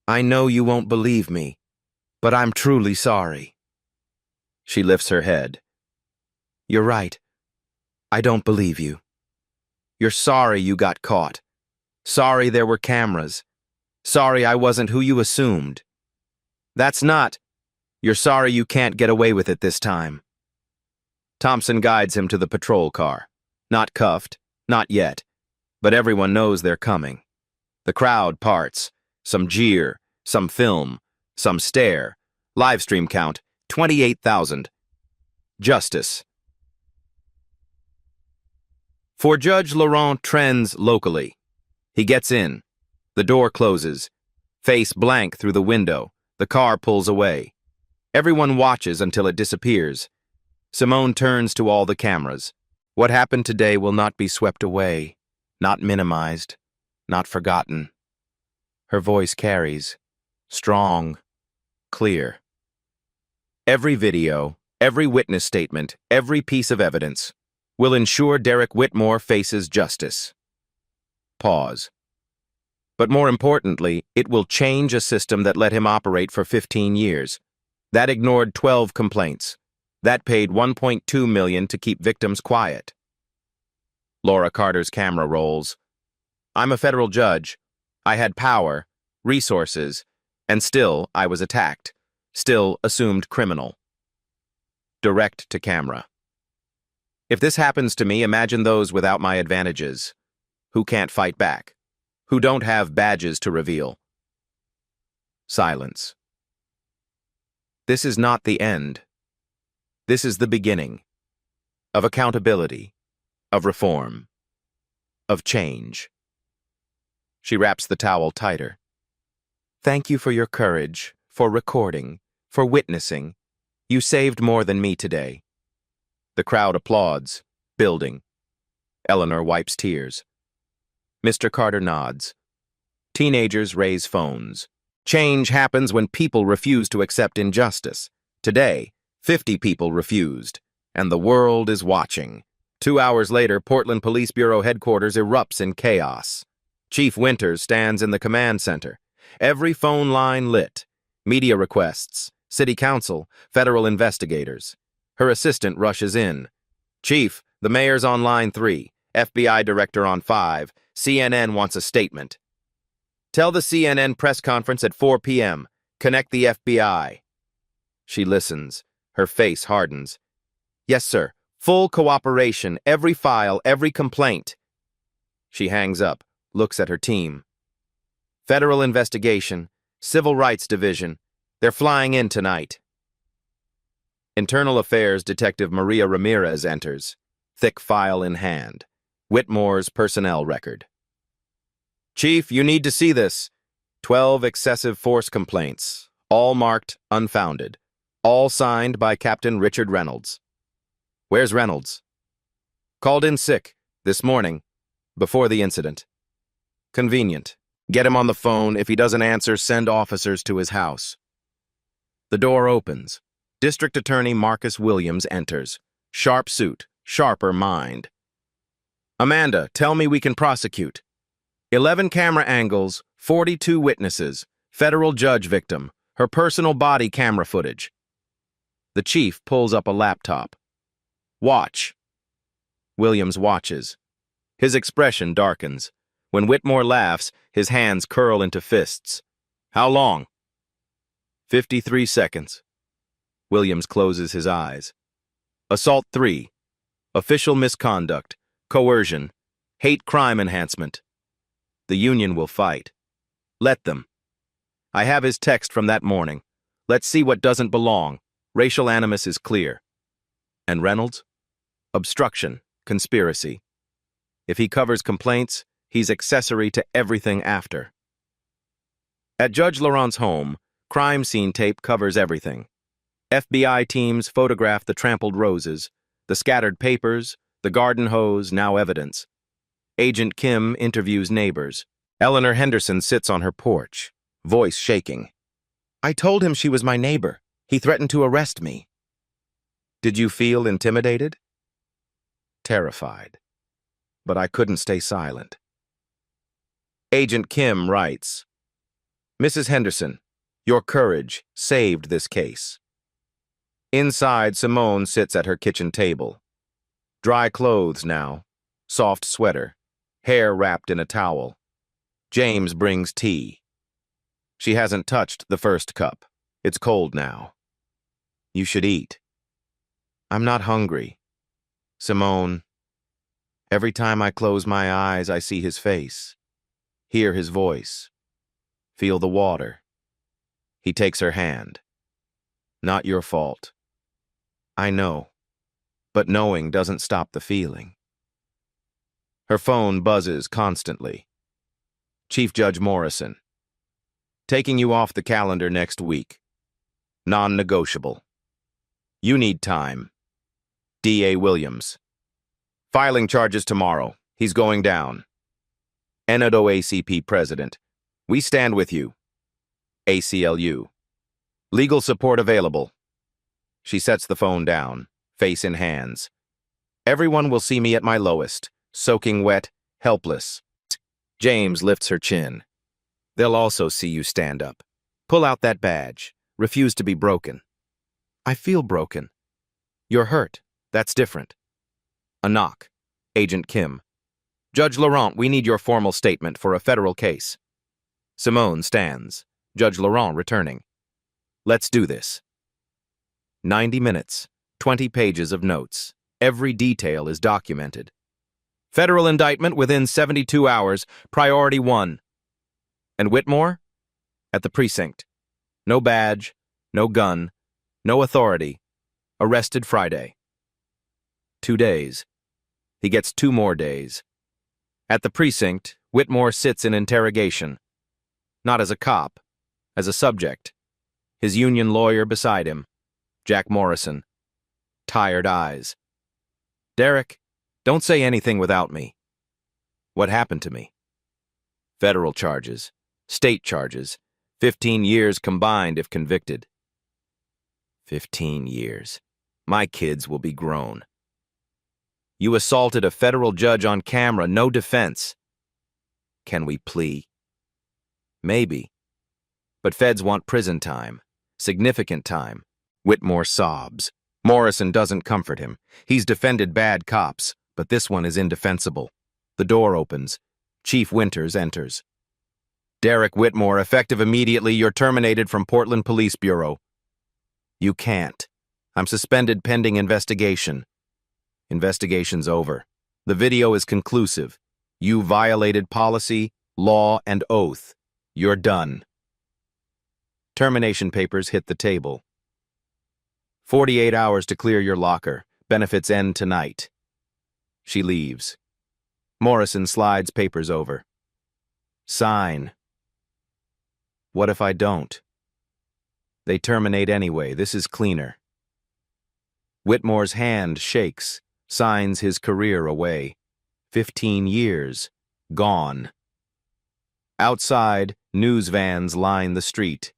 I know you won't believe me, but I'm truly sorry. She lifts her head. You're right. I don't believe you. You're sorry you got caught. Sorry there were cameras. Sorry I wasn't who you assumed. That's not. You're sorry you can't get away with it this time. Thompson guides him to the patrol car. Not cuffed, not yet, but everyone knows they're coming. The crowd parts. Some jeer, some film, some stare. Livestream count, 28,000. Justice. For Judge Laurent trends locally. He gets in. The door closes. Face blank through the window. The car pulls away. Everyone watches until it disappears. Simone turns to all the cameras. What happened today will not be swept away, not minimized, not forgotten. Her voice carries, strong, clear. Every video, every witness statement, every piece of evidence will ensure Derek Whitmore faces justice. Pause. But more importantly, it will change a system that let him operate for 15 years. That ignored 12 complaints. That paid $1.2 million to keep victims quiet. Laura Carter's camera rolls. I'm a federal judge. I had power, resources, and still I was attacked. Still assumed criminal. Direct to camera. If this happens to me, imagine those without my advantages, who can't fight back, who don't have badges to reveal. Silence. This is not the end. This is the beginning of accountability, of reform, of change. She wraps the towel tighter. Thank you for your courage, for recording, for witnessing. You saved more than me today. The crowd applauds, building. Eleanor wipes tears. Mr. Carter nods. Teenagers raise phones. Change happens when people refuse to accept injustice. Today, 50 people refused, and the world is watching. 2 hours later, Portland Police Bureau headquarters erupts in chaos. Chief Winters stands in the command center. Every phone line lit. Media requests, city council, federal investigators. Her assistant rushes in. Chief, the mayor's on line 3, FBI director on 5, CNN wants a statement. Tell the CNN press conference at 4 p.m. Connect the FBI. She listens. Her face hardens. Yes, sir. Full cooperation, every file, every complaint. She hangs up, looks at her team. Federal investigation, Civil Rights Division. They're flying in tonight. Internal Affairs Detective Maria Ramirez enters, thick file in hand. Whitmore's personnel record. Chief, you need to see this. 12 excessive force complaints, all marked unfounded. All signed by Captain Richard Reynolds. Where's Reynolds? Called in sick, this morning, before the incident. Convenient. Get him on the phone. If he doesn't answer, send officers to his house. The door opens. District Attorney Marcus Williams enters. Sharp suit, sharper mind. Amanda, tell me we can prosecute. 11 camera angles, 42 witnesses, federal judge victim, her personal body camera footage. The chief pulls up a laptop. Watch. Williams watches. His expression darkens. When Whitmore laughs, his hands curl into fists. How long? 53 seconds. Williams closes his eyes. Assault 3. Official misconduct. Coercion. Hate crime enhancement. The union will fight. Let them. I have his text from that morning. Let's see what doesn't belong. Racial animus is clear. And Reynolds? Obstruction, conspiracy. If he covers complaints, he's accessory to everything after. At Judge Laurent's home, crime scene tape covers everything. FBI teams photograph the trampled roses, the scattered papers, the garden hose, now evidence. Agent Kim interviews neighbors. Eleanor Henderson sits on her porch, voice shaking. I told him she was my neighbor. He threatened to arrest me. Did you feel intimidated? Terrified. But I couldn't stay silent. Agent Kim writes, Mrs. Henderson, your courage saved this case. Inside, Simone sits at her kitchen table. Dry clothes now, soft sweater, hair wrapped in a towel. James brings tea. She hasn't touched the first cup. It's cold now. You should eat. I'm not hungry. Simone, every time I close my eyes, I see his face, hear his voice, feel the water. He takes her hand. Not your fault. I know, but knowing doesn't stop the feeling. Her phone buzzes constantly. Chief Judge Morrison. Taking you off the calendar next week. Non-negotiable. You need time. D.A. Williams. Filing charges tomorrow. He's going down. NAACP President. We stand with you. ACLU. Legal support available. She sets the phone down, face in hands. Everyone will see me at my lowest, soaking wet, helpless. James lifts her chin. They'll also see you stand up. Pull out that badge. Refuse to be broken. I feel broken. You're hurt. That's different. A knock. Agent Kim. Judge Laurent, we need your formal statement for a federal case. Simone stands. Judge Laurent returning. Let's do this. 90 minutes, 20 pages of notes. Every detail is documented. Federal indictment within 72 hours, priority 1. And Whitmore? At the precinct. No badge, no gun, no authority. Arrested Friday. 2 days. He gets 2 more days. At the precinct, Whitmore sits in interrogation. Not as a cop, as a subject. His union lawyer beside him, Jack Morrison. Tired eyes. Derek, don't say anything without me. What happened to me? Federal charges, state charges, 15 years combined if convicted. 15 years. My kids will be grown. You assaulted a federal judge on camera, no defense. Can we plea? Maybe. But feds want prison time, significant time. Whitmore sobs. Morrison doesn't comfort him. He's defended bad cops, but this one is indefensible. The door opens. Chief Winters enters. Derek Whitmore, effective immediately, you're terminated from Portland Police Bureau. You can't. I'm suspended pending investigation. Investigation's over. The video is conclusive. You violated policy, law, and oath. You're done. Termination papers hit the table. 48 hours to clear your locker. Benefits end tonight. She leaves. Morrison slides papers over. Sign. What if I don't? They terminate anyway. This is cleaner. Whitmore's hand shakes, signs his career away. 15 years. Gone. Outside, news vans line the street.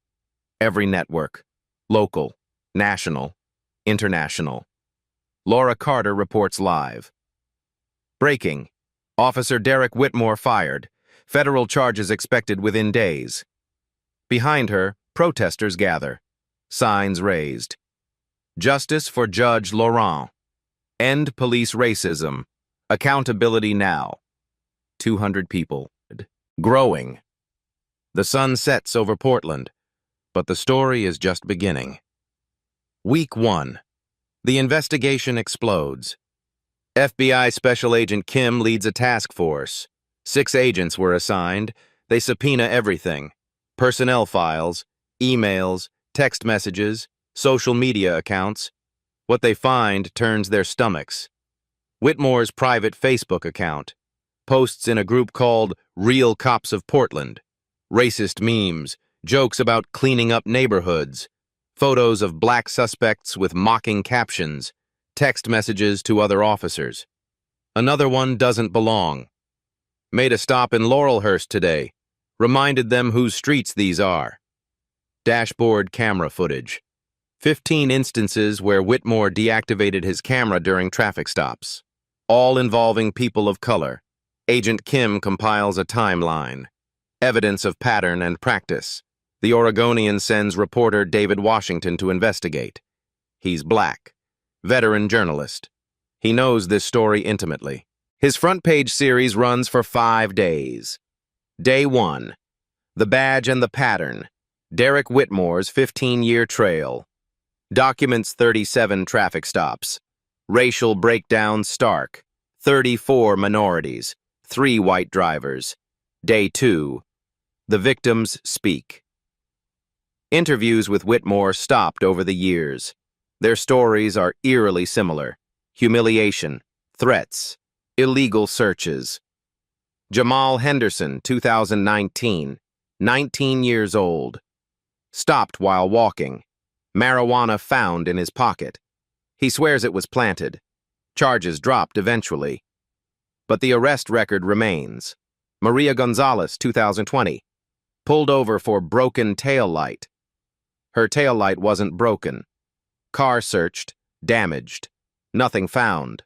Every network. Local. National. International. Laura Carter reports live. Breaking. Officer Derek Whitmore fired. Federal charges expected within days. Behind her, protesters gather. Signs raised. Justice for Judge Laurent. End police racism. Accountability now. 200 people. Growing. The sun sets over Portland, but the story is just beginning. Week 1. The investigation explodes. FBI Special Agent Kim leads a task force. 6 agents were assigned. They subpoena everything. Personnel files, emails, text messages, social media accounts. What they find turns their stomachs. Whitmore's private Facebook account. Posts in a group called Real Cops of Portland. Racist memes, jokes about cleaning up neighborhoods. Photos of black suspects with mocking captions, text messages to other officers. Another one doesn't belong. Made a stop in Laurelhurst today. Reminded them whose streets these are. Dashboard camera footage. 15 instances where Whitmore deactivated his camera during traffic stops. All involving people of color. Agent Kim compiles a timeline. Evidence of pattern and practice. The Oregonian sends reporter David Washington to investigate. He's black. Veteran journalist. He knows this story intimately. His front-page series runs for 5 days. Day 1. The Badge and the Pattern. Derek Whitmore's 15-year trail. Documents 37 traffic stops. Racial breakdown stark. 34 minorities. 3 white drivers. Day 2. The victims speak. Interviews with Whitmore stopped over the years. Their stories are eerily similar. Humiliation, threats, illegal searches. Jamal Henderson, 2019, 19 years old. Stopped while walking. Marijuana found in his pocket. He swears it was planted. Charges dropped eventually. But the arrest record remains. Maria Gonzalez, 2020. Pulled over for broken tail light. Her tail light wasn't broken. Car searched, damaged. Nothing found.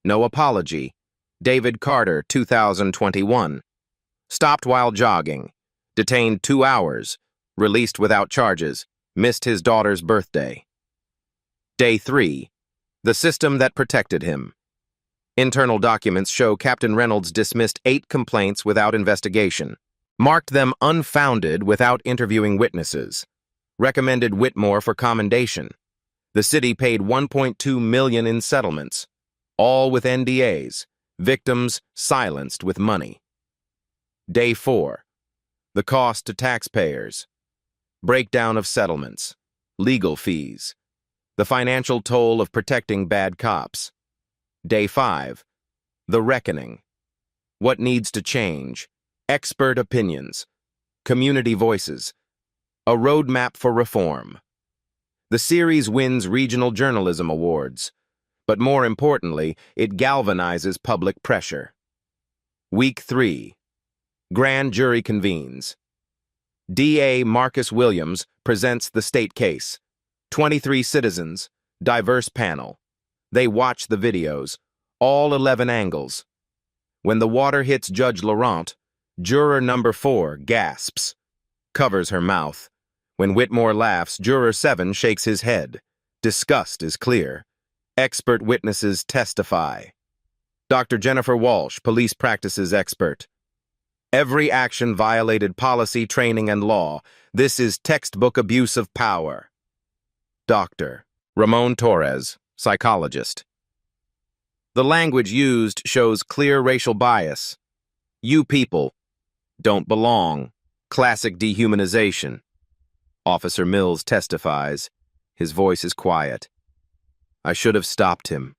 No apology. David Carter, 2021. Stopped while jogging. Detained 2 hours. Released without charges. Missed his daughter's birthday. Day 3. The system that protected him. Internal documents show Captain Reynolds dismissed 8 complaints without investigation. Marked them unfounded without interviewing witnesses. Recommended Whitmore for commendation. The city paid $1.2 million in settlements, all with NDAs, victims silenced with money. Day 4. The cost to taxpayers. Breakdown of settlements, legal fees, the financial toll of protecting bad cops. Day 5. The reckoning. What needs to change, expert opinions, community voices, a roadmap for reform. The series wins regional journalism awards, but more importantly, it galvanizes public pressure. Week 3. Grand jury convenes. D.A. Marcus Williams presents the state case. 23 citizens, diverse panel. They watch the videos, all 11 angles. When the water hits Judge Laurent, juror number 4 gasps, covers her mouth. When Whitmore laughs, juror 7 shakes his head. Disgust is clear. Expert witnesses testify. Dr. Jennifer Walsh, police practices expert. Every action violated policy, training, and law. This is textbook abuse of power. Dr. Ramon Torres, psychologist. The language used shows clear racial bias. You people don't belong. Classic dehumanization. Officer Mills testifies. His voice is quiet. I should have stopped him.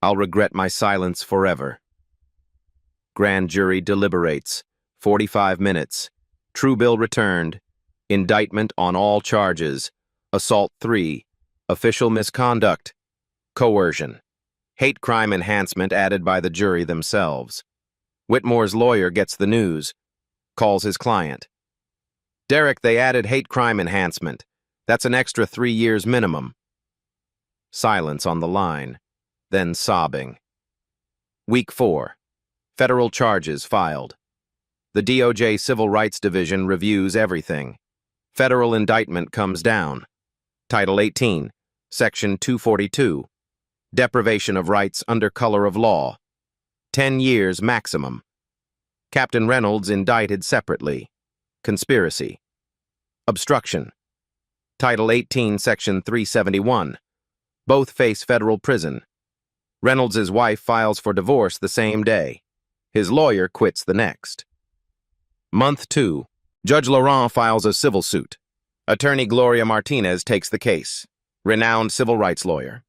I'll regret my silence forever. Grand jury deliberates. 45 minutes. True bill returned. Indictment on all charges. Assault 3. Official misconduct. Coercion. Hate crime enhancement added by the jury themselves. Whitmore's lawyer gets the news. Calls his client. Derek, they added hate crime enhancement. That's an extra 3 years minimum. Silence on the line. Then sobbing. Week 4. Federal charges filed. The DOJ Civil Rights Division reviews everything. Federal indictment comes down. Title 18, Section 242. Deprivation of rights under color of law. 10 years maximum. Captain Reynolds indicted separately. Conspiracy. Obstruction. Title 18, Section 371. Both face federal prison. Reynolds' wife files for divorce the same day. His lawyer quits the next. Month 2. Judge Laurent files a civil suit. Attorney Gloria Martinez takes the case. Renowned civil rights lawyer.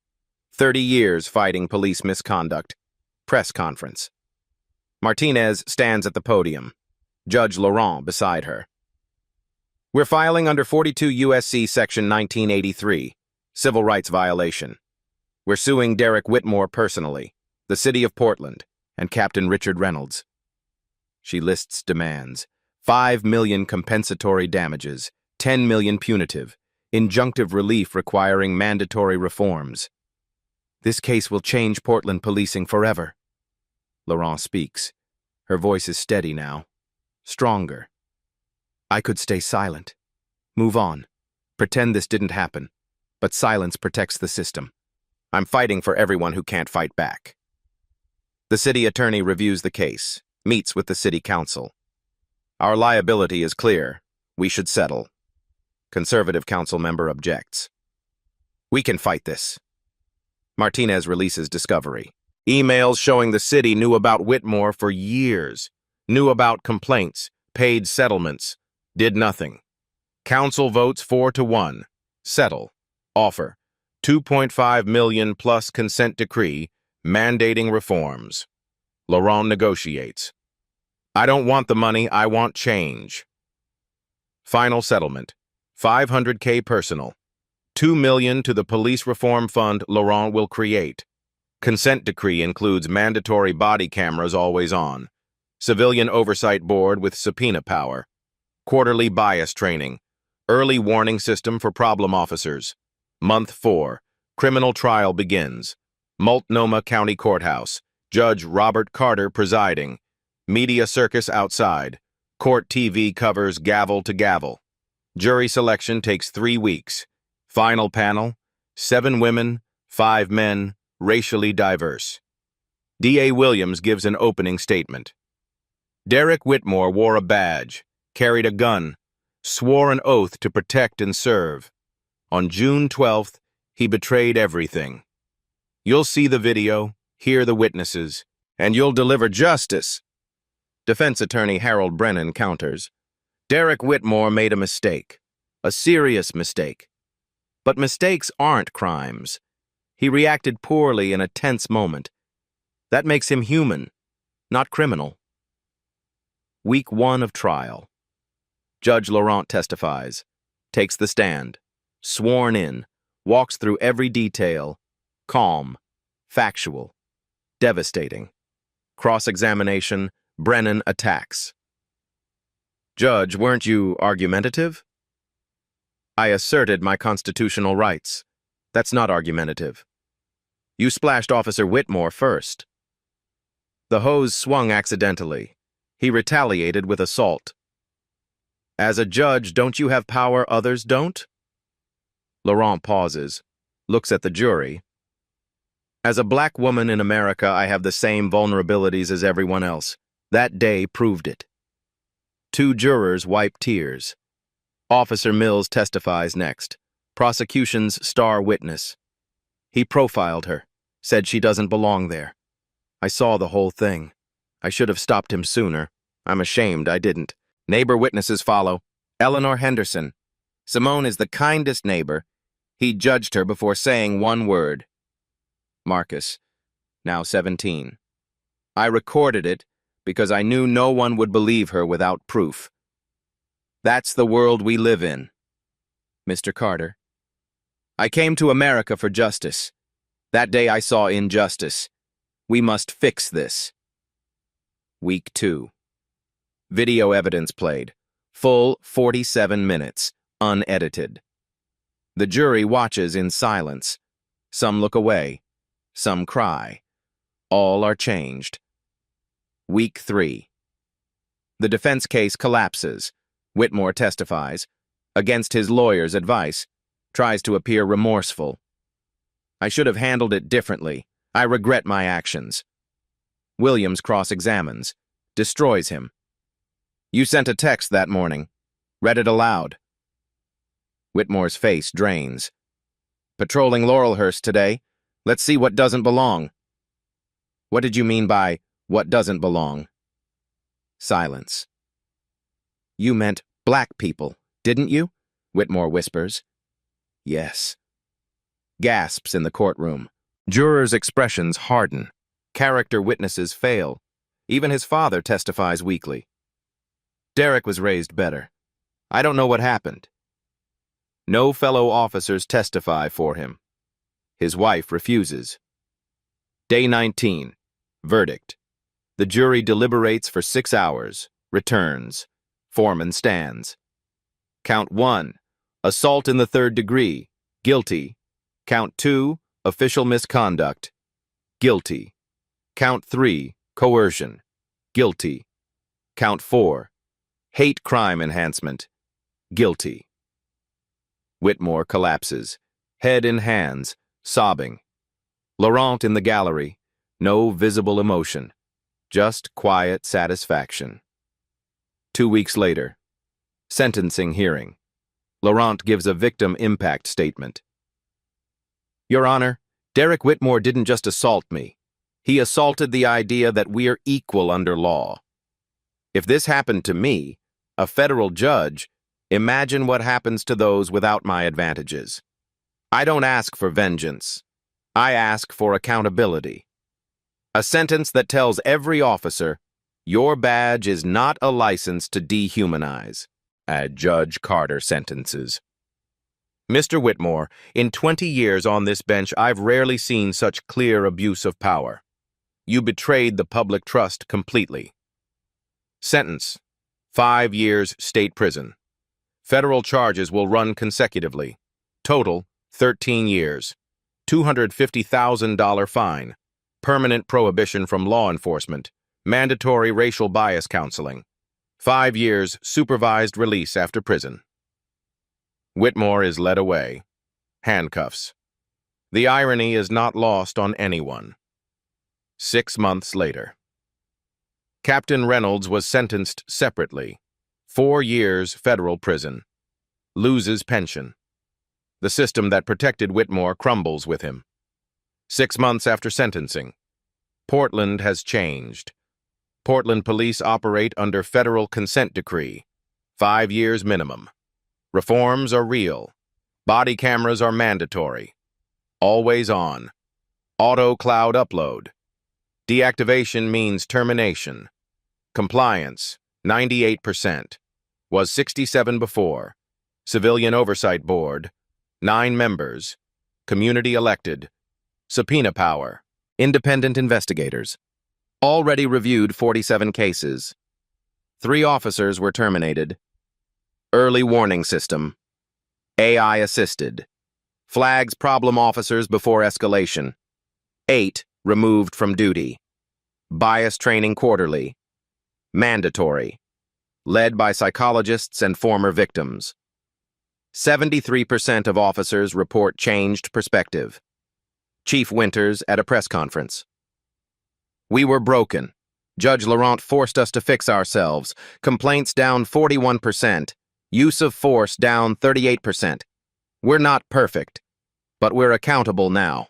30 years fighting police misconduct. Press conference. Martinez stands at the podium. Judge Laurent beside her. We're filing under 42 U.S.C. Section 1983, civil rights violation. We're suing Derek Whitmore personally, the City of Portland, and Captain Richard Reynolds. She lists demands. 5 million compensatory damages, 10 million punitive, injunctive relief requiring mandatory reforms. This case will change Portland policing forever. Laurent speaks. Her voice is steady now, stronger. I could stay silent, move on, pretend this didn't happen, but silence protects the system. I'm fighting for everyone who can't fight back. The city attorney reviews the case, meets with the city council. Our liability is clear. We should settle. Conservative council member objects. We can fight this. Martinez releases discovery. Emails showing the city knew about Whitmore for years, knew about complaints, paid settlements, did nothing. Council votes 4-1. Settle. Offer. 2.5 million plus consent decree, mandating reforms. Laurent negotiates. I don't want the money, I want change. Final settlement. $500K personal. $2 million to the police reform fund Laurent will create. Consent decree includes mandatory body cameras always on. Civilian oversight board with subpoena power. Quarterly bias training. Early warning system for problem officers. Month 4. Criminal trial begins. Multnomah County Courthouse. Judge Robert Carter presiding. Media circus outside. Court TV covers gavel to gavel. Jury selection takes 3 weeks. Final panel, 7 women, 5 men, racially diverse. D.A. Williams gives an opening statement. Derek Whitmore wore a badge, carried a gun, swore an oath to protect and serve. On June 12th, he betrayed everything. You'll see the video, hear the witnesses, and you'll deliver justice. Defense attorney Harold Brennan counters. Derek Whitmore made a mistake, a serious mistake. But mistakes aren't crimes. He reacted poorly in a tense moment. That makes him human, not criminal. Week 1 of trial. Judge Laurent testifies, takes the stand, sworn in, walks through every detail, calm, factual, devastating. Cross-examination, Brennan attacks. Judge, weren't you argumentative? I asserted my constitutional rights. That's not argumentative. You splashed Officer Whitmore first. The hose swung accidentally. He retaliated with assault. As a judge, don't you have power others don't? Laurent pauses, looks at the jury. As a black woman in America, I have the same vulnerabilities as everyone else. That day proved it. 2 jurors wipe tears. Officer Mills testifies next, prosecution's star witness. He profiled her, said she doesn't belong there. I saw the whole thing. I should have stopped him sooner. I'm ashamed I didn't. Neighbor witnesses follow. Eleanor Henderson. Simone is the kindest neighbor. He judged her before saying one word. Marcus, now 17. I recorded it because I knew no one would believe her without proof. That's the world we live in. Mr. Carter. I came to America for justice. That day I saw injustice. We must fix this. Week 2. Video evidence played. Full 47 minutes, unedited. The jury watches in silence. Some look away. Some cry. All are changed. Week 3. The defense case collapses. Whitmore testifies, against his lawyer's advice, tries to appear remorseful. I should have handled it differently. I regret my actions. Williams cross-examines, destroys him. You sent a text that morning. Read it aloud. Whitmore's face drains. Patrolling Laurelhurst today. Let's see what doesn't belong. What did you mean by what doesn't belong? Silence. You meant black people, didn't you? Whitmore whispers. Yes. Gasps in the courtroom. Jurors' expressions harden. Character witnesses fail. Even his father testifies weakly. Derek was raised better. I don't know what happened. No fellow officers testify for him. His wife refuses. Day 19. Verdict. The jury deliberates for 6 hours, returns. Foreman stands. Count 1, assault in the third degree, guilty. Count 2, official misconduct, guilty. Count 3, coercion, guilty. Count 4, hate crime enhancement, guilty. Whitmore collapses, head in hands, sobbing. Laurent in the gallery, no visible emotion, just quiet satisfaction. 2 weeks later, sentencing hearing. Laurent gives a victim impact statement. Your Honor, Derek Whitmore didn't just assault me. He assaulted the idea that we're equal under law. If this happened to me, a federal judge, imagine what happens to those without my advantages. I don't ask for vengeance. I ask for accountability. A sentence that tells every officer, your badge is not a license to dehumanize. Judge Carter sentences. Mr. Whitmore, in 20 years on this bench, I've rarely seen such clear abuse of power. You betrayed the public trust completely. Sentence: 5 years state prison. Federal charges will run consecutively. Total, 13 years. $250,000 fine. Permanent prohibition from law enforcement. Mandatory racial bias counseling. 5 years supervised release after prison. Whitmore is led away. Handcuffs. The irony is not lost on anyone. 6 months later. Captain Reynolds was sentenced separately. 4 years federal prison. Loses pension. The system that protected Whitmore crumbles with him. 6 months after sentencing. Portland has changed. Portland police operate under federal consent decree. 5 years minimum. Reforms are real. Body cameras are mandatory. Always on. Auto cloud upload. Deactivation means termination. Compliance, 98%. Was 67 before. Civilian Oversight Board, 9 members. Community elected. Subpoena power. Independent investigators. Already reviewed 47 cases. 3 officers were terminated. Early warning system. AI assisted. Flags problem officers before escalation. 8 removed from duty. Bias training quarterly. Mandatory. Led by psychologists and former victims. 73% of officers report changed perspective. Chief Winters at a press conference. We were broken. Judge Laurent forced us to fix ourselves. Complaints down 41%. Use of force down 38%. We're not perfect, but we're accountable now.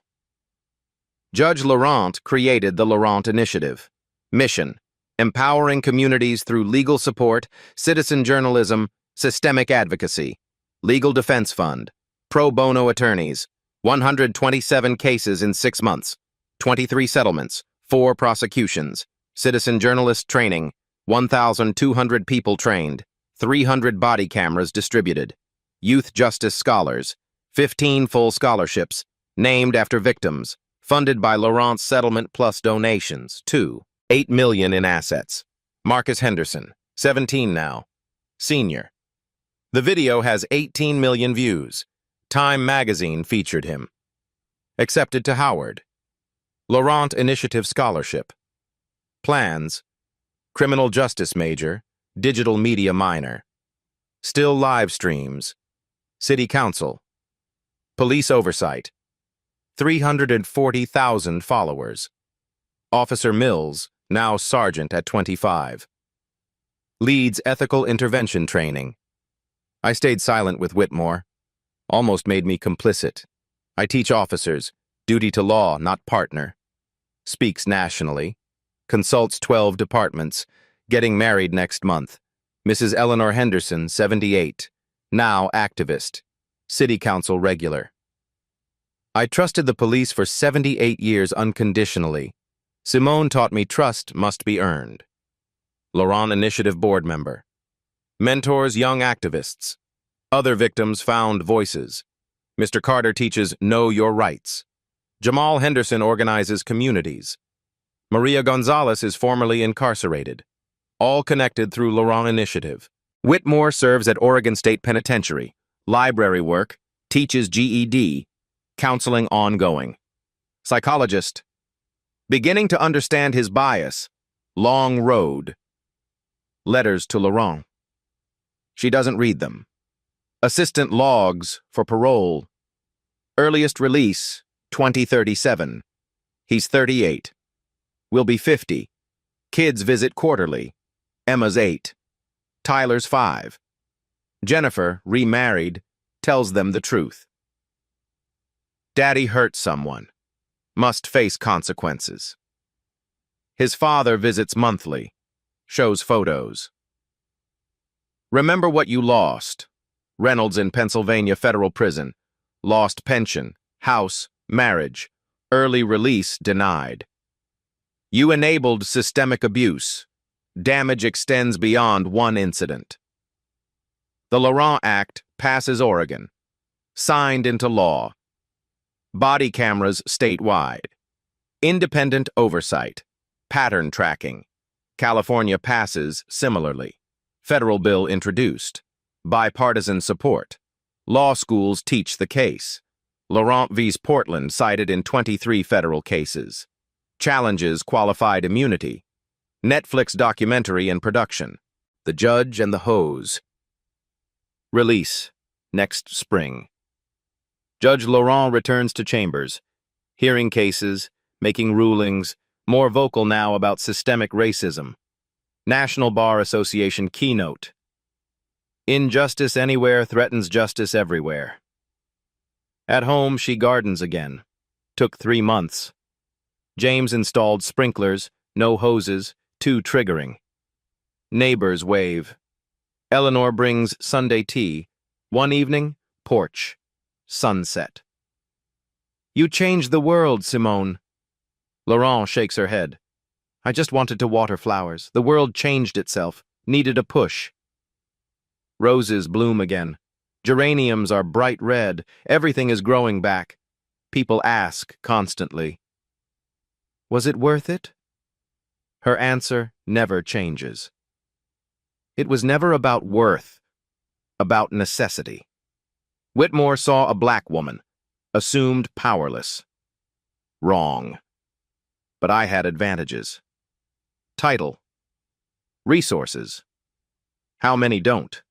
Judge Laurent created the Laurent Initiative. Mission: empowering communities through legal support, citizen journalism, systemic advocacy. Legal Defense Fund. Pro bono attorneys. 127 cases in 6 months. 23 settlements. 4 prosecutions. Citizen journalist training. 1,200 people trained. 300 body cameras distributed. Youth justice scholars. 15 full scholarships. Named after victims. Funded by Laurent's settlement plus donations. 8 million in assets. Marcus Henderson, 17 now. Senior. The video has 18 million views. Time magazine featured him. Accepted to Howard. Laurent Initiative Scholarship. Plans: criminal justice major, digital media minor. Still live streams. City Council. Police oversight. 340,000 followers. Officer Mills, now sergeant at 25. Leads ethical intervention training. I stayed silent with Whitmore. Almost made me complicit. I teach officers, duty to law, not partner. Speaks nationally. Consults 12 departments. Getting married next month. Mrs. Eleanor Henderson, 78. Now activist. City Council regular. I trusted the police for 78 years unconditionally. Simone taught me trust must be earned. Laurent Initiative board member. Mentors young activists. Other victims found voices. Mr. Carter teaches Know Your Rights. Jamal Henderson organizes communities. Maria Gonzalez is formerly incarcerated. All connected through Laurent Initiative. Whitmore serves at Oregon State Penitentiary. Library work, teaches GED, counseling ongoing. Psychologist. Beginning to understand his bias. Long road. Letters to Laurent. She doesn't read them. Assistant logs for parole. Earliest release, 2037. He's 38. Will be 50. Kids visit quarterly. Emma's 8. Tyler's 5. Jennifer, remarried, tells them the truth. Daddy hurt someone. Must face consequences. His father visits monthly. Shows photos. Remember what you lost. Reynolds in Pennsylvania Federal Prison. Lost pension, house, marriage. Early release denied. You enabled systemic abuse. Damage extends beyond one incident. The Laurent Act passes Oregon. Signed into law. Body cameras statewide. Independent oversight. Pattern tracking. California passes similarly. Federal bill introduced. Bipartisan support. Law schools teach the case. Laurent vs. Portland cited in 23 federal cases. Challenges qualified immunity. Netflix documentary in production. The Judge and the Hose. Release. Next spring. Judge Laurent returns to chambers. Hearing cases, making rulings, more vocal now about systemic racism. National Bar Association keynote. Injustice anywhere threatens justice everywhere. At home, she gardens again. Took 3 months. James installed sprinklers, no hoses, too triggering. Neighbors wave. Eleanor brings Sunday tea. One evening, porch. Sunset. You changed the world, Simone. Laurent shakes her head. I just wanted to water flowers. The world changed itself, needed a push. Roses bloom again. Geraniums are bright red. Everything is growing back. People ask constantly. Was it worth it? Her answer never changes. It was never about worth, about necessity. Whitmore saw a black woman, assumed powerless. Wrong. But I had advantages. Title. Resources. How many don't?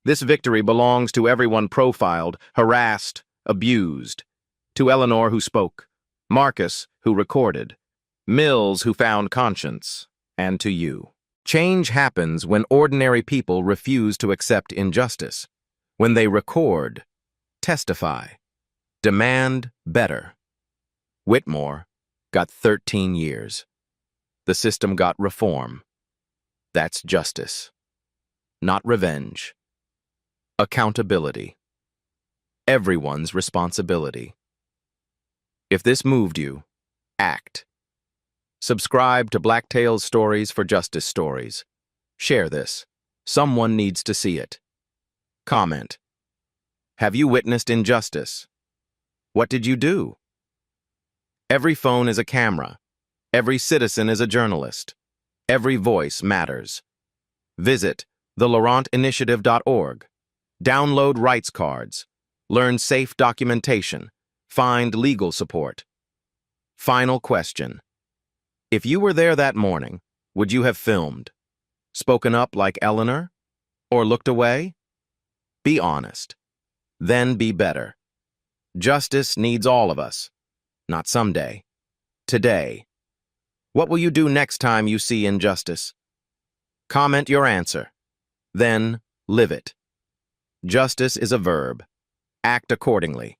This victory belongs to everyone profiled, harassed, abused. To Eleanor who spoke, Marcus who recorded, Mills who found conscience, and to you. Change happens when ordinary people refuse to accept injustice, when they record, testify, demand better. Whitmore got 13 years. The system got reform. That's justice, not revenge. Accountability. Everyone's responsibility. If this moved you, act. Subscribe to Blacktail's Stories for Justice Stories. Share this. Someone needs to see it. Comment. Have you witnessed injustice? What did you do? Every phone is a camera. Every citizen is a journalist. Every voice matters. Visit thelaurentInitiative.org. Download rights cards. Learn safe documentation. Find legal support. Final question. If you were there that morning, would you have filmed? Spoken up like Eleanor? Or looked away? Be honest. Then be better. Justice needs all of us. Not someday. Today. What will you do next time you see injustice? Comment your answer. Then live it. Justice is a verb. Act accordingly.